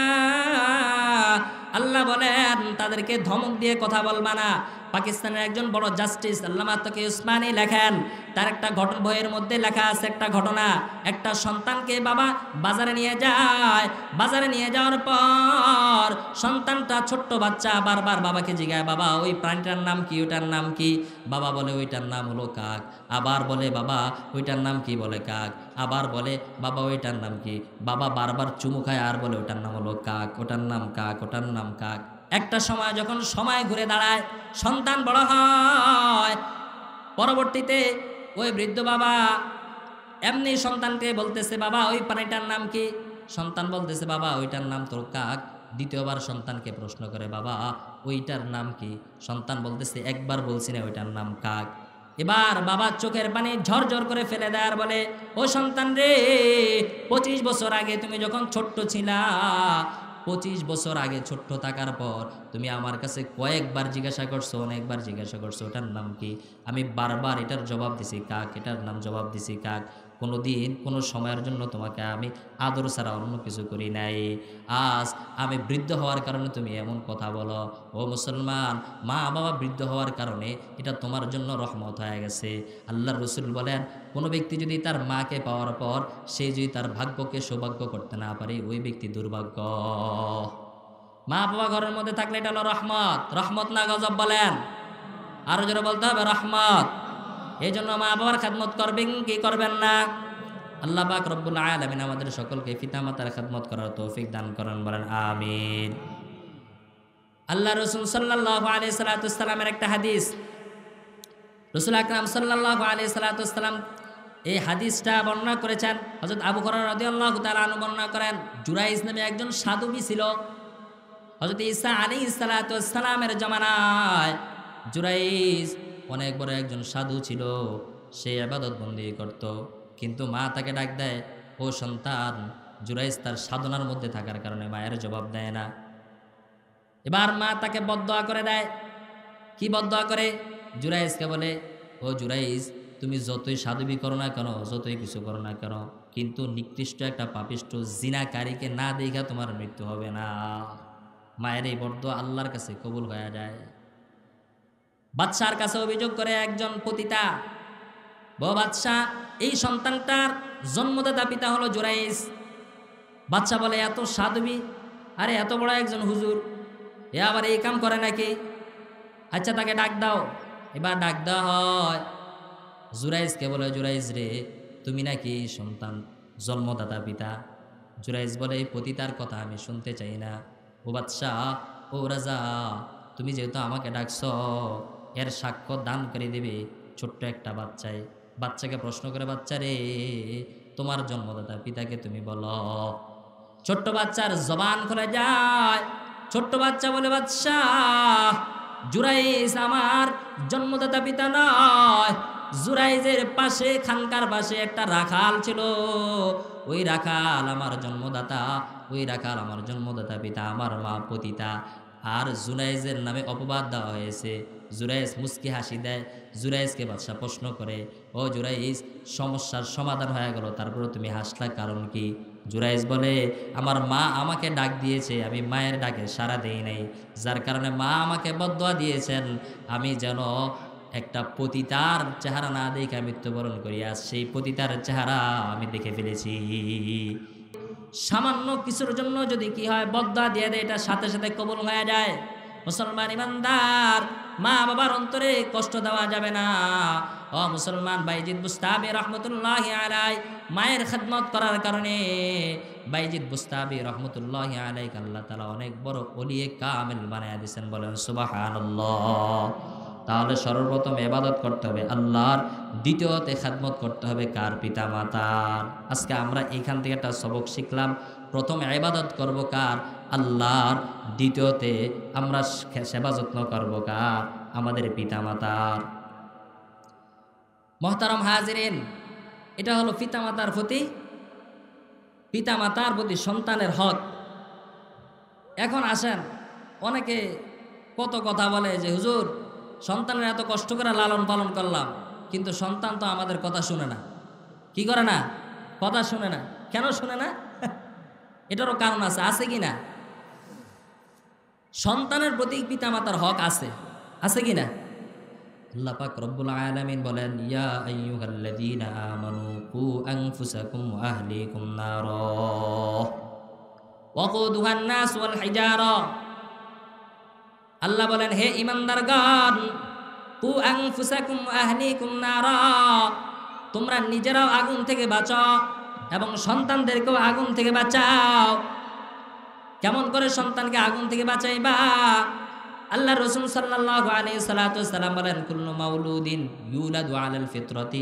A: আল্লাহ বলেন তাদেরকে ধমক দিয়ে কথা বলবা না। পাকিস্তানের একজন বড় জাস্টিস আল্লামা তকি উসমানী লেখেন, তার একটা বইয়ের মধ্যে লেখা আছে একটা ঘটনা। একটা সন্তানকে বাবা বাজারে নিয়ে যায়, বাজারে নিয়ে যাওয়ার পর সন্তানটা ছোট্ট বাচ্চা বারবার বাবাকে জিজ্ঞাসা, বাবা ওই প্রাণীটার নাম কি, ওইটার নাম কি? বাবা বলে ওইটার নাম হলো কাক। আবার বলে বাবা ওইটার নাম কি? বলে কাক। আবার বলে বাবা ওইটার নাম কি? বাবা বারবার চুমু খায় আর বলে ওইটার নাম হলো কাক, ওটার নাম কাক, ওটার নাম কাক। একটা সময় যখন সময় ঘুরে দাঁড়ায়, সন্তান বড় হয়, পরবর্তীতে ওই বৃদ্ধ বাবা এমনি সন্তানকে বলতেছে বাবা ওই প্রাণীটার নাম কি? সন্তান বলতেছে বাবা ওইটার নাম তোর কাক। দ্বিতীয়বার সন্তানকে প্রশ্ন করে বাবা ওইটার নাম কি? সন্তান বলতেছে একবার বলছি না ওইটার নাম কাক। এবার বাবা চোখের পানি ঝরঝর করে ফেলে দেয় আর বলে ও সন্তান রে, 25 বছর আগে তুমি যখন ছোট্ট ছিলা, 25 বছর আগে ছোট্ট থাকার পর তুমি আমার কাছে কয়েকবার জিজ্ঞাসা করছো, অনেকবার জিজ্ঞাসা করছো ওটার নাম কি? আমি বারবার এটার জবাব দিছি কাক, এটার নাম জবাব দিছি কাক। কোনো দিন কোনো সময়ের জন্য তোমাকে আমি আদর ছাড়া অন্য কিছু করি নাই। আজ আমি বৃদ্ধ হওয়ার কারণে তুমি এমন কথা বলো। ও মুসলমান, মা বাবা বৃদ্ধ হওয়ার কারণে এটা তোমার জন্য রহমত হয়ে গেছে। আল্লাহর রাসূল বলেন কোনো ব্যক্তি যদি তার মাকে পাওয়ার পর সে যদি তার ভাগ্যকে সৌভাগ্য করতে না পারে, ওই ব্যক্তি দুর্ভাগ্য। মা বাবা ঘরের মধ্যে থাকলে এটা হলো রহমত। রহমত না গজব? বলেন আরো জোরে বলতে হবে রহমত। এই জন্য মা বাবার খেদমত করবেন কি করবেন না? আল্লাহ পাক রব্বুল আলামিন আমাদের সকলকে পিতামাতার খেদমত করার তৌফিক দান করেন, বলেন আমিন। আল্লাহ রাসূল সাল্লাল্লাহু আলাইহি সাল্লামের একটা হাদিস, রাসূল আকরাম সাল্লাল্লাহু আলাইহি সাল্লাম এই হাদিসটা বর্ণনা করেছেন। হযরত আবু হুরায়রা রাদিয়াল্লাহু তাআলা আনহু বর্ণনা করেন, জুরাইজ নামে একজন সাধুবি ছিল। হযরত ঈসা আলাইহিস সালামের জামানায় জুরাইজ অনেক বড় একজন সাধু ছিল। সে ইবাদত বন্দেগী করত, কিন্তু মা তাকে ডাক দেয় ও সন্তান। জুরাইজ তার সাধনার মধ্যে থাকার কারণে মায়ের জবাব দেয় না। এবার মা তাকে বদদোয়া করে দেয়। কি বদদোয়া করে? জুরাইজকে বলে ও জুরাইজ, তুমি যতই সাধুবি করো না কেন, যতই কিছু করো না কেন, কিন্তু নিকৃষ্ট একটা পাপিষ্ট জিনাকারীকে না দেখা তোমার মৃত্যু হবে না। মায়ের এই বদদোয়া আল্লাহর কাছে কবুল হয়ে যায়। বাদশার কাছে অভিযোগ করে একজন পতিতা, বউ বাদশাহ, এই সন্তানটার জন্মদাতা পিতা হলো জুরাইজ। বাদশাহ বলে এত সাধুবি, আরে এত বড় একজন হুজুর, এ আবার এই কাম করে নাকি? আচ্ছা তাকে ডাক দাও। এবার ডাক দেওয়া হয়। জুরাইজকে বলে জুরাইজ রে, তুমি নাকি সন্তান জন্মদাতা পিতা? জুরাইজ বলে এই পতিতার কথা আমি শুনতে চাই না। ও বাদশাহ, ও রাজা, তুমি যেহেতু আমাকে ডাকছ, এর সাক্ষ্য দান করে দেবে ছোট্ট একটা বাচ্চায়। বাচ্চাকে প্রশ্ন করে, বাচ্চা রে, তোমার জন্মদাতা পিতাকে তুমি বলো। ছোট্ট বাচ্চার জবান খুলে যায়। ছোট্ট বাচ্চা বলে, বাদশাহ, জুরাইজ আমার জন্মদাতা পিতা নয়। জুরাইজের পাশে, খানকার পাশে একটা রাখাল ছিল, ওই রাখাল আমার জন্মদাতা, ওই রাখাল আমার জন্মদাতা পিতা, আমার মা পতিতা। আর জুরাইজের নামে অপবাদ দেওয়া হয়েছে। জুরাইজ মুস্কি হাসি দেয়। জুরাইজকে বাদশাহ প্রশ্ন করে, ও জুরাইজ, সমস্যার সমাধান হয়ে গেল, তারপরে তুমি হাসলা কারণ কি? জুরাইজ বলে আমার মা আমাকে ডাক দিয়েছে, আমি মায়ের ডাকে সাড়া দেই নাই, যার কারণে মা আমাকে বদদোয়া দিয়েছেন আমি যেন একটা পতিতার চেহারা না দেখে মৃত্যুবরণ করি। আজ সেই পতিতার চেহারা আমি দেখে ফেলেছি। সামান্য কিছুর জন্য যদি কি হয় বদদোয়া দিয়ে দেয়, এটা সাথে সাথে কবুল হয়ে যায়। মুসলমান ইমানদার, মা বাবার অন্তরে কষ্ট দেওয়া যাবে না। ও মুসলমান, বাইজিদ বুস্তামি রহমতুল্লাহি আলাইহি মায়ের খেদমত করার কারণে বাইজিদ বুস্তামি রহমতুল্লাহি আলাইহি আল্লাহ তাআলা অনেক বড় ওলিয়ে কামিল বানায়া দিয়েছেন, বলেন সুবহানাল্লাহ। তাহলে সর্বপ্রথম ইবাদত করতে হবে আল্লাহর, দ্বিতীয়তে খেদমত করতে হবে কার? পিতা মাতার। আজকে আমরা এখান থেকে একটা সবক শিখলাম, প্রথম ইবাদত করব কার? আল্লাহর, দ্বিতীয়তে আমরা সেবা যত্ন করব কার? আমাদের পিতা মাতার। মোহতারাম হাজিরিন, এটা হলো পিতা মাতার প্রতি সন্তানের হক। এখন আসেন, অনেকে কত কথা বলে যে হুজুর সন্তানের এত কষ্ট করে লালন পালন করলাম, কিন্তু সন্তান তো আমাদের কথা শুনে না। কি করে না? কথা শুনে না। কেন শুনে না? এটারও কারণ আছে, আছে কি না? সন্তানের প্রতি পিতা মাতার হক আছে, আছে কি না? আল্লাহ পাক রব্বুল আলামিন বলেন, ইয়া আইয়ুহাল্লাযীনা আমানু কু আনফুসাকুম ওয়া আহলিকুম নারা ওয়াকুদুহান নাস ওয়াল হিজারা। আল্লাহ বলেন, হে ঈমানদারগণ, কু আনফুসাকুম ওয়া আহলিকুম নারা, তোমরা নিজেরাও আগুন থেকে বাঁচাও এবং সন্তানদেরকেও আগুন থেকে বাঁচাও। কেমন করে সন্তানকে আগুন থেকে বাঁচাইবা? আল্লাহ রাসূল সাল্লাল্লাহু আলাইহি সাল্লাতু ওয়াসাল্লাম বলেন, কুল্লু মাউলুদিন ইউলাদু আলাল ফিতরাতি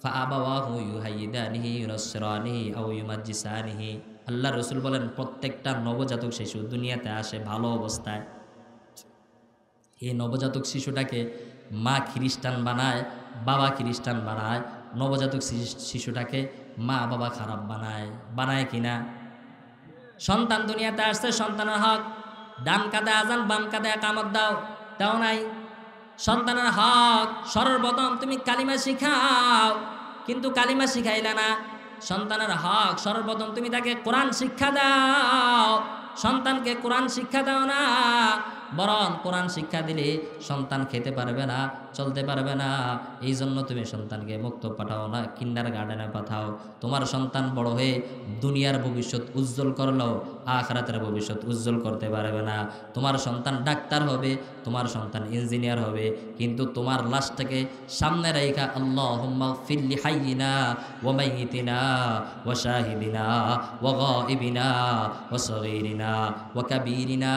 A: ফাআবাওয়াহু ইউহাইয়িদানিহি ইউনাসসিরানিহি আও ইউমাজ্জিসানিহি। আল্লাহ রাসূল বলেন, প্রত্যেকটা নবজাতক শিশু দুনিয়াতে আসে ভালো অবস্থায়। এই নবজাতক শিশুটাকে মা খ্রিস্টান বানায়, বাবা খ্রিস্টান বানায়। নবজাতক শিশুটাকে মা বাবা খারাপ বানায় কিনা? সন্তান দুনিয়াতে আসছে, সন্তানের হক। ডান কাঁধে আজান, বাম কাঁধে কামত দাও, তাও নাই। সন্তানের হক সর্বপ্রথম তুমি কালিমা শিখাও, কিন্তু কালিমা শিখাইলা না। সন্তানের হক সর্বপ্রথম তুমি তাকে কোরআন শিক্ষা দাও। সন্তানকে কোরআন শিক্ষা দাও না, বরং কোরআন শিক্ষা দিলে সন্তান খেতে পারবে না, চলতে পারবে না। এই জন্য তুমি সন্তানকে মুক্ত পাঠাও না, কিন্ডারগার্টেনে পাঠাও। তোমার সন্তান বড় হয়ে দুনিয়ার ভবিষ্যৎ উজ্জ্বল করলেও আখিরাতের ভবিষ্যৎ উজ্জ্বল করতে পারবে না। তোমার সন্তান ডাক্তার হবে, তোমার সন্তান ইঞ্জিনিয়ার হবে, কিন্তু তোমার লাশটাকে সামনে রাইখা আল্লাহুম্মা ফিল্লি হাইয়িনা ওয়া মাইয়িতিনা ওয়া শাহিদিনা ওয়া গায়িবিনা ওয়া সগীরিনা ওয়া কাবীরিনা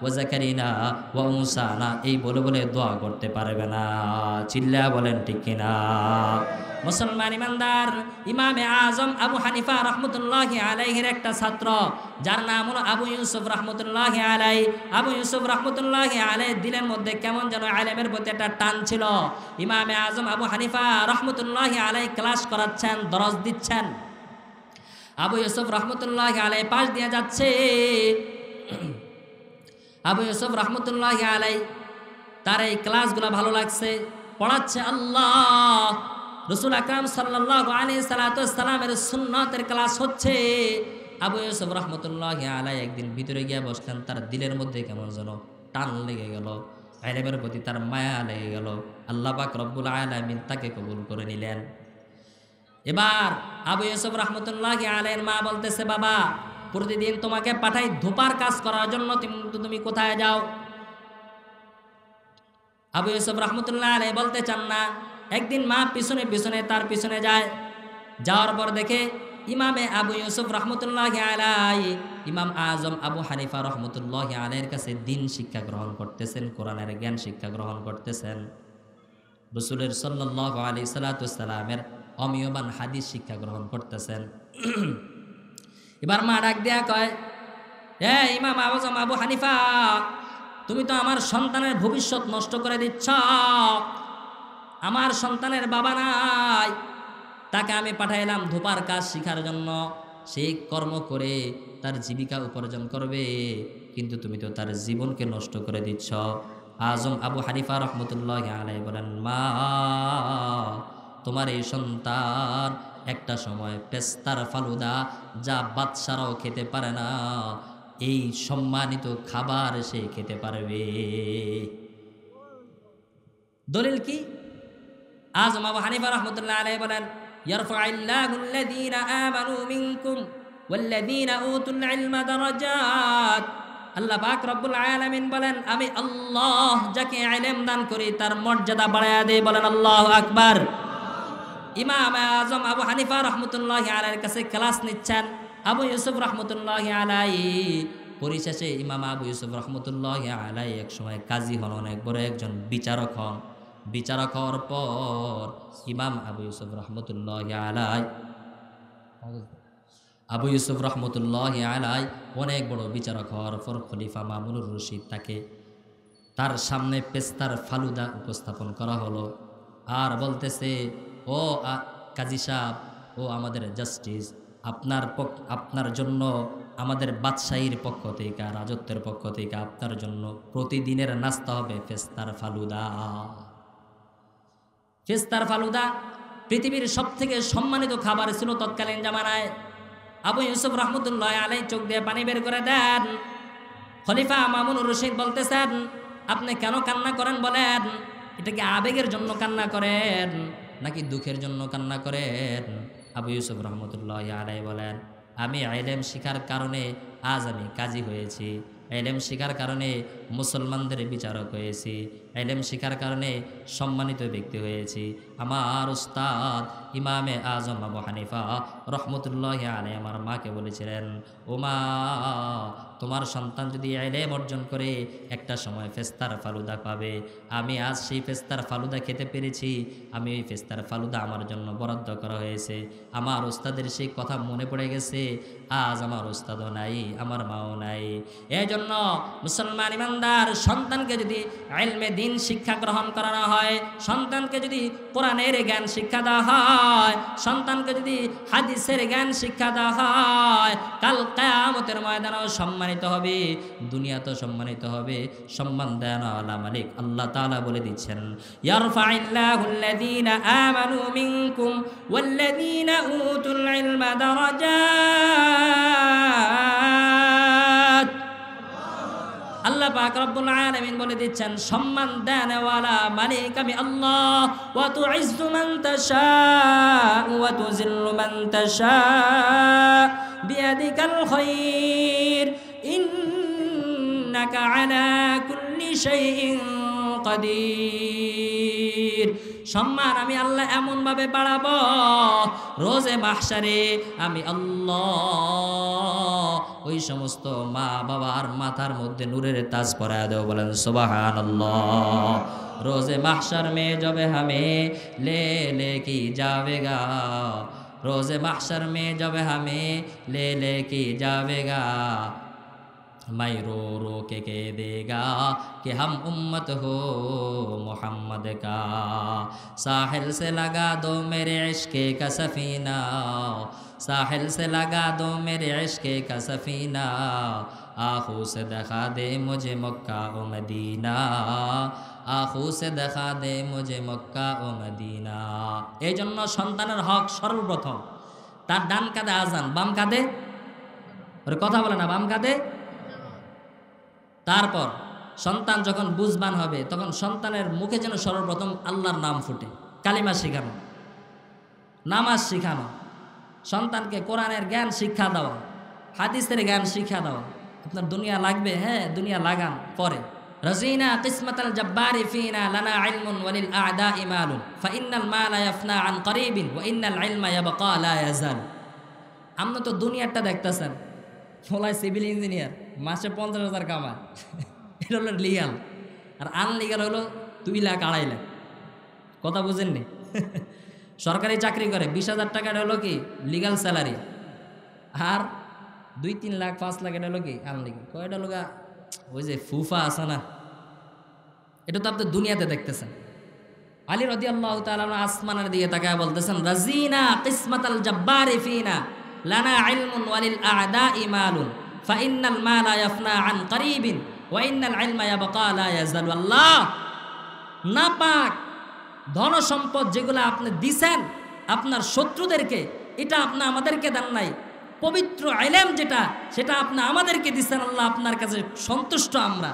A: ওয়া যাকারিনা ওয়া উনসানা, এই বলে বলে দোয়া করতে পারবে না। চিল্লা বলেন ঠিক কিনা? মুসলমান ইমানদার, ইমামে আজম আবু হানিফা রহমতুল্লাহি আলাইহির একটা ছাত্র যার নাম হলো আবু ইউসুফ রহমতুল্লাহি আলাইহি। আবু ইউসুফ রহমতুল্লাহি আলাইহি দিলের মধ্যে কেমন যেন আলেমের প্রতি একটা টান ছিল। ইমামে আজম আবু হানিফা রহমতুল্লাহি আলাইহি ক্লাস করাচ্ছেন, দরস দিচ্ছেন। আবু ইউসুফ রহমতুল্লাহি আলাইহি পাশ দিয়ে যাচ্ছে। আবু ইউসুফ রহমতুল্লাহি আলাইহি তার এই ক্লাসগুলো ভালো লাগছে, পড়াচ্ছে। আল্লাহ রাসূল আকরাম সাল্লাল্লাহু আলাইহি সাল্লাতু ওয়াসসালামের সুন্নাতের ক্লাস হচ্ছে। আবু ইউসুফ রহমতুল্লাহি আলাইহি একদিন ভিতরে গিয়ে বসলেন। তার দিলের মধ্যে কেমন যেন টান লেগে গেল, ইলমের প্রতি তার মায়া লেগে গেল। আল্লাহ পাক রব্বুল আলামিন তাকে কবুল করে নিলেন। এবার আবু ইউসুফ রহমতুল্লাহি আলাইহির মা বলতেছে, বাবা প্রতিদিন তোমাকে পাঠাই ধোপার কাজ করার জন্য, তুমি কোথায় যাও? আবু ইউসুফ রহমতুল্লাহ আলাইহি বলতে চান না। একদিন মা পিছনে পিছনে তার পিছনে যায়। যাওয়ার পর দেখে ইমামে আবু ইউসুফ রহমতুল্লাহি আলাইহি ইমাম আজম আবু হানিফা রহমতুল্লাহি আলাইহির কাছে দিন শিক্ষা গ্রহণ করতেছেন, কোরআনের জ্ঞান শিক্ষা গ্রহণ করতেছেন, রাসূলের সাল্লাল্লাহু আলাইহি সাল্লাতু ওয়াসসালামের অমিয়বান হাদিস শিক্ষা গ্রহণ করতেছেন। এবার মা ডাক দেয়া কয়, হে ইমাম আজম আবু হানিফা, তুমি তো আমার সন্তানের ভবিষ্যৎ নষ্ট করে দিচ্ছ। আমার সন্তানের বাবা নাই, তাকে আমি পাঠাইলাম ধোপার কাজ শিখার জন্য, সে কর্ম করে তার জীবিকা উপার্জন করবে, কিন্তু তুমি তো তার জীবনকে নষ্ট করে দিচ্ছ। আজম আবু হানিফা রহমতুল্লাহি আলাইহি বলেন, মা তোমার এই সন্তান একটা সময় পেস্তার ফালুদা যা বাদশারাও খেতে পারে না, এই সম্মানিত খাবার সে খেতে পারবে। দলিল কি? আজম আবু হানিফা রাহমাতুল্লাহ আলাইহি বলেন, ইয়ারফা'ইল্লাহু আল্লাযীনা আমানু মিনকুম ওয়াল্লাযীনা উতুল ইলমা দারাজাত। আল্লাহ পাক রব্বুল আলামিন বলেন, আমি আল্লাহ যাকে ইলম দান করি তার মর্যাদা বাড়ায়া দেই। বলেন আল্লাহু আকবার। ইমাম আজম আবু হানিফা রাহমাতুল্লাহি আলাইহির কাছে ক্লাস নিচ্ছেন আবু ইউসুফ রাহমাতুল্লাহি আলাইহি। পরিশেষে ইমাম আবু ইউসুফ রাহমাতুল্লাহি আলাইহি এক সময় কাজী হন, অনেক বড় একজন বিচারক হন। বিচারক হওয়ার পর ইমাম আবু ইউসুফ রহমতুল্লাহি আলাই অনেক বড় বিচারক হওয়ার পর খলিফা মামুনুর রশিদ তার সামনে পেস্তার ফালুদা উপস্থাপন করা হলো। আর বলতেছে, ও কাজী সাহেব, ও আমাদের জাস্টিস, আপনার জন্য আমাদের বাদশাহীর পক্ষ থেকে, রাজত্বের পক্ষ থেকে আপনার জন্য প্রতিদিনের নাস্তা হবে পেস্তার ফালুদা। পেস্তার ফালুদা পৃথিবীর সবথেকে সম্মানিত খাবার ছিল তৎকালীন জামানায়। আবু ইউসুফ রহমতুল্লাহ আলাই চোখ দিয়ে পানি বের করে দেন। খলিফা মামুনুর রশিদ বলতেছেন, আপনি কেন কান্না করেন বলেন? এটা কি আবেগের জন্য কান্না করেন নাকি দুঃখের জন্য কান্না করেন? আবু ইউসুফ রহমতুল্লাহ আলাই বলেন, আমি ইলম শিখার কারণে আজ আমি কাজী হয়েছি, ইলম শিখার কারণে মুসলমানদের বিচারক হয়েছি, ইলম শিখার কারণে সম্মানিত ব্যক্তি হয়েছি। আমার উস্তাদ ইমামে আজম আবু হানিফা রহমতুল্লাহি আলাইহি আমার মাকে বলেছিলেন, ও মা, তোমার সন্তান যদি ইলম অর্জন করে একটা সময় পেস্তার ফালুদা পাবে। আমি আজ সেই পেস্তার ফালুদা খেতে পেরেছি। আমি ওই পেস্তার ফালুদা আমার জন্য বরাদ্দ করা হয়েছে। আমার উস্তাদের সেই কথা মনে পড়ে গেছে। আজ আমার উস্তাদও নাই, আমার মাও নাই। এই জন্য মুসলমান ইমানদার সন্তানকে যদি ইলমে দ্বীন শিক্ষা গ্রহণ করানো হয়, সন্তানকে যদি কোরআনের জ্ঞান শিক্ষা দেওয়া হয়, সন্তানকে যদি হাদিসের জ্ঞান শিক্ষা দেওয়া হয়, কাল কিয়ামতের ময়দানেও সম্মানিত হবে, দুনিয়াতেও সম্মানিত হবে। সম্মান দেন আলা মালিক আল্লাহ তাআলা বলে দিচ্ছেন, ইয়ারফা'ইল্লাহু আল্লাযীনা আমানু মিনকুম ওয়াল্লাযীনা উতুল ইলমা দারাজাত। আল্লাহ পাক রব্বুল আলামিন বলে দিচ্ছেন, সম্মান দেন ওয়ালা মালিক আমি আল্লাহ। ওয়া তুইজ্জু মান তাশা ওয়া তুযিল্লু মান তাশা বিয়াদিকাল খায়র ইন্নাকা আলা কুল্লি শাইইন কাদির। সম্মান আমি আল্লাহ এমন ভাবে বাড়াবো, রোজে মাহশারে আমি আল্লাহ ওই সমস্ত মা বাবার মাথার মধ্যে নূরের তাজ পরায়া দেব। বলেন সুবহানাল্লাহ। रोज़े महशर में जब हमें ले की जावेगा, रोज़े महशर में जब हमें ले की जावेगा, मैं रो रो के कह देगा कि हम उम्मत हो मोहम्मद का। साहिल से लगा दो मेरे इश्क़ का सफ़ीना, साहिल से लगा दो मेरे इश्क़ का सफ़ीना, आँखों से दिखा दे मुझे मक्का व मदीना, आँखों से दिखा दे मुझे मक्का व मदीना। এই জন্য সন্তানের হক সর্বপ্রথম তার ডান কাঁধে আজান, বাম কাঁধে ওর কথা বলে না, বাম কাঁধে। তারপর সন্তান যখন বুঝবান হবে তখন সন্তানের মুখে যেন সর্বপ্রথম আল্লাহর নাম ফুটে, কালিমা শেখানো, নামাজ শেখানো, সন্তানকে কোরআনের জ্ঞান শিক্ষা দেওয়া, হাদিসের জ্ঞান শিক্ষা দেওয়া। আপনার দুনিয়া লাগবে, হ্যাঁ দুনিয়া লাগান পরে। রাজিনা কিসমাতাল জব্বারি ফিনা লানা ইলমুন ওয়ালিল আ'দাই মালুন ফাইন্নাল মালা ইয়াফনা আন করিবিন ওয়া ইন্নাল ইলমা ইয়াবকা লা ইয়াজাল। আপনি তো দুনিয়াটা দেখতেছেন, ফলাই সিভিল ইঞ্জিনিয়ার মাসে 50,000 কামায়, এটা হলো লিগাল। আর আনলিগাল হলো 2 লাখ 2.5 লাখ। কথা বুঝেননি? সরকারি চাকরি করে 20,000 টাকা হলো কি লিগাল স্যালারি, আর 2-3 লাখ 5 লাখ এটা হলো কি আনলিগাল। কয়টা লোক ওই যে ফুফা আছে না, এটা তো আপনি দুনিয়াতে দেখতেছেন। আলী রাদিয়াল্লাহু তাআলা আসমানের দিকে তাকায় বলতেছেন, রাজিনা কিসমাতাল জব্বারি ফিনা লানা ইলমুন ওয়ালিল আ'দাই মালুন ফাইন্নাল মালা ইয়াফনা আন করিবিন ওয়া ইন্নাল ইলমা ইয়াবকা লা ইয়াজাল। আল্লাহ নাপাক ধন সম্পদ যেগুলো আপনি দিছেন আপনার শত্রুদেরকে, এটা আপনি আমাদেরকে দেন নাই। পবিত্র ইলম যেটা, সেটা আপনি আমাদেরকে দিচ্ছেন। আল্লাহ আপনার কাছে সন্তুষ্ট আমরা।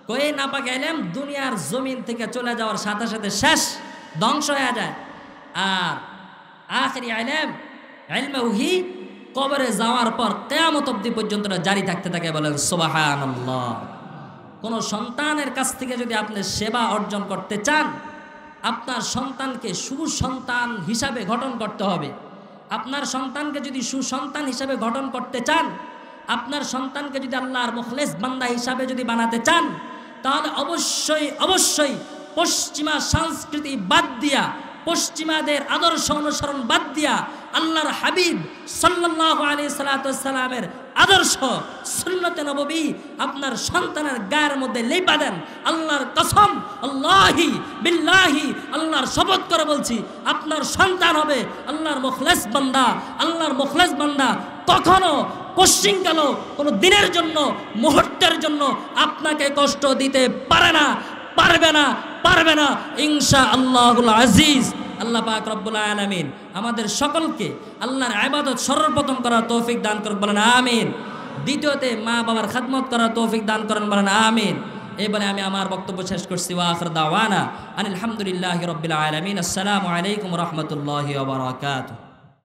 A: কয়ে নাপাক ইলম দুনিয়ার জমিন থেকে চলে যাওয়ার সাথে সাথে শেষ, ধ্বংস হয়ে যায়। আর আখিরি ইলম ইলমে ওহী কবরে যাওয়ার পর কিয়ামত অবধি পর্যন্ত জারি থাকতে থাকে। বলেন সুবহানাল্লাহ। কোন সন্তানের কাছ থেকে যদি আপনি সেবা অর্জন করতে চান, আপনার সন্তানকে সুসন্তান হিসাবে গঠন করতে হবে। আপনার সন্তানকে যদি সুসন্তান হিসাবে গঠন করতে চান, আপনার সন্তানকে যদি আল্লাহর মুখলেস বান্দা হিসাবে যদি বানাতে চান, তাহলে অবশ্যই অবশ্যই পশ্চিমা সংস্কৃতি বাদ দিয়া, পশ্চিমাদের আদর্শ অনুসরণ বাদ দিয়া আল্লাহর হাবিব সাল্লাল্লাহু আলাইহি সাল্লামের আদর্শ সুন্নতে নববী আপনার সন্তানের গায়ের মধ্যে লেপা দেন। আল্লাহর কসম, আল্লাহি বিল্লাহি, আল্লাহর শপথ করে বলছি, আপনার সন্তান হবে আল্লাহর মুখলেস বান্দা। আল্লাহর মুখলেস বান্দা কখনো পশ্চিমকালও কোনো দিনের জন্য, মুহূর্তের জন্য আপনাকে কষ্ট দিতে পারে না, পারবে না, পারবে না ইনশাআল্লাহুল আজিজ। আল্লাহ পাক রব্বুল আলামিন আমাদের সকলকে আল্লাহর ইবাদত সর্বপ্রথম করার তৌফিক দান করুন, বলেন আমিন। দ্বিতীয়তে মা বাবার খেদমত করার তৌফিক দান করেন, বলেন আমিন। এই বলে আমি আমার বক্তব্য শেষ করছি। ওয়া আখির দাওয়ানা আনিল হামদুলিল্লাহি রাব্বিল আলামিন। আসসালামু আলাইকুম ওয়া রাহমাতুল্লাহি ওয়া বারাকাতুহু।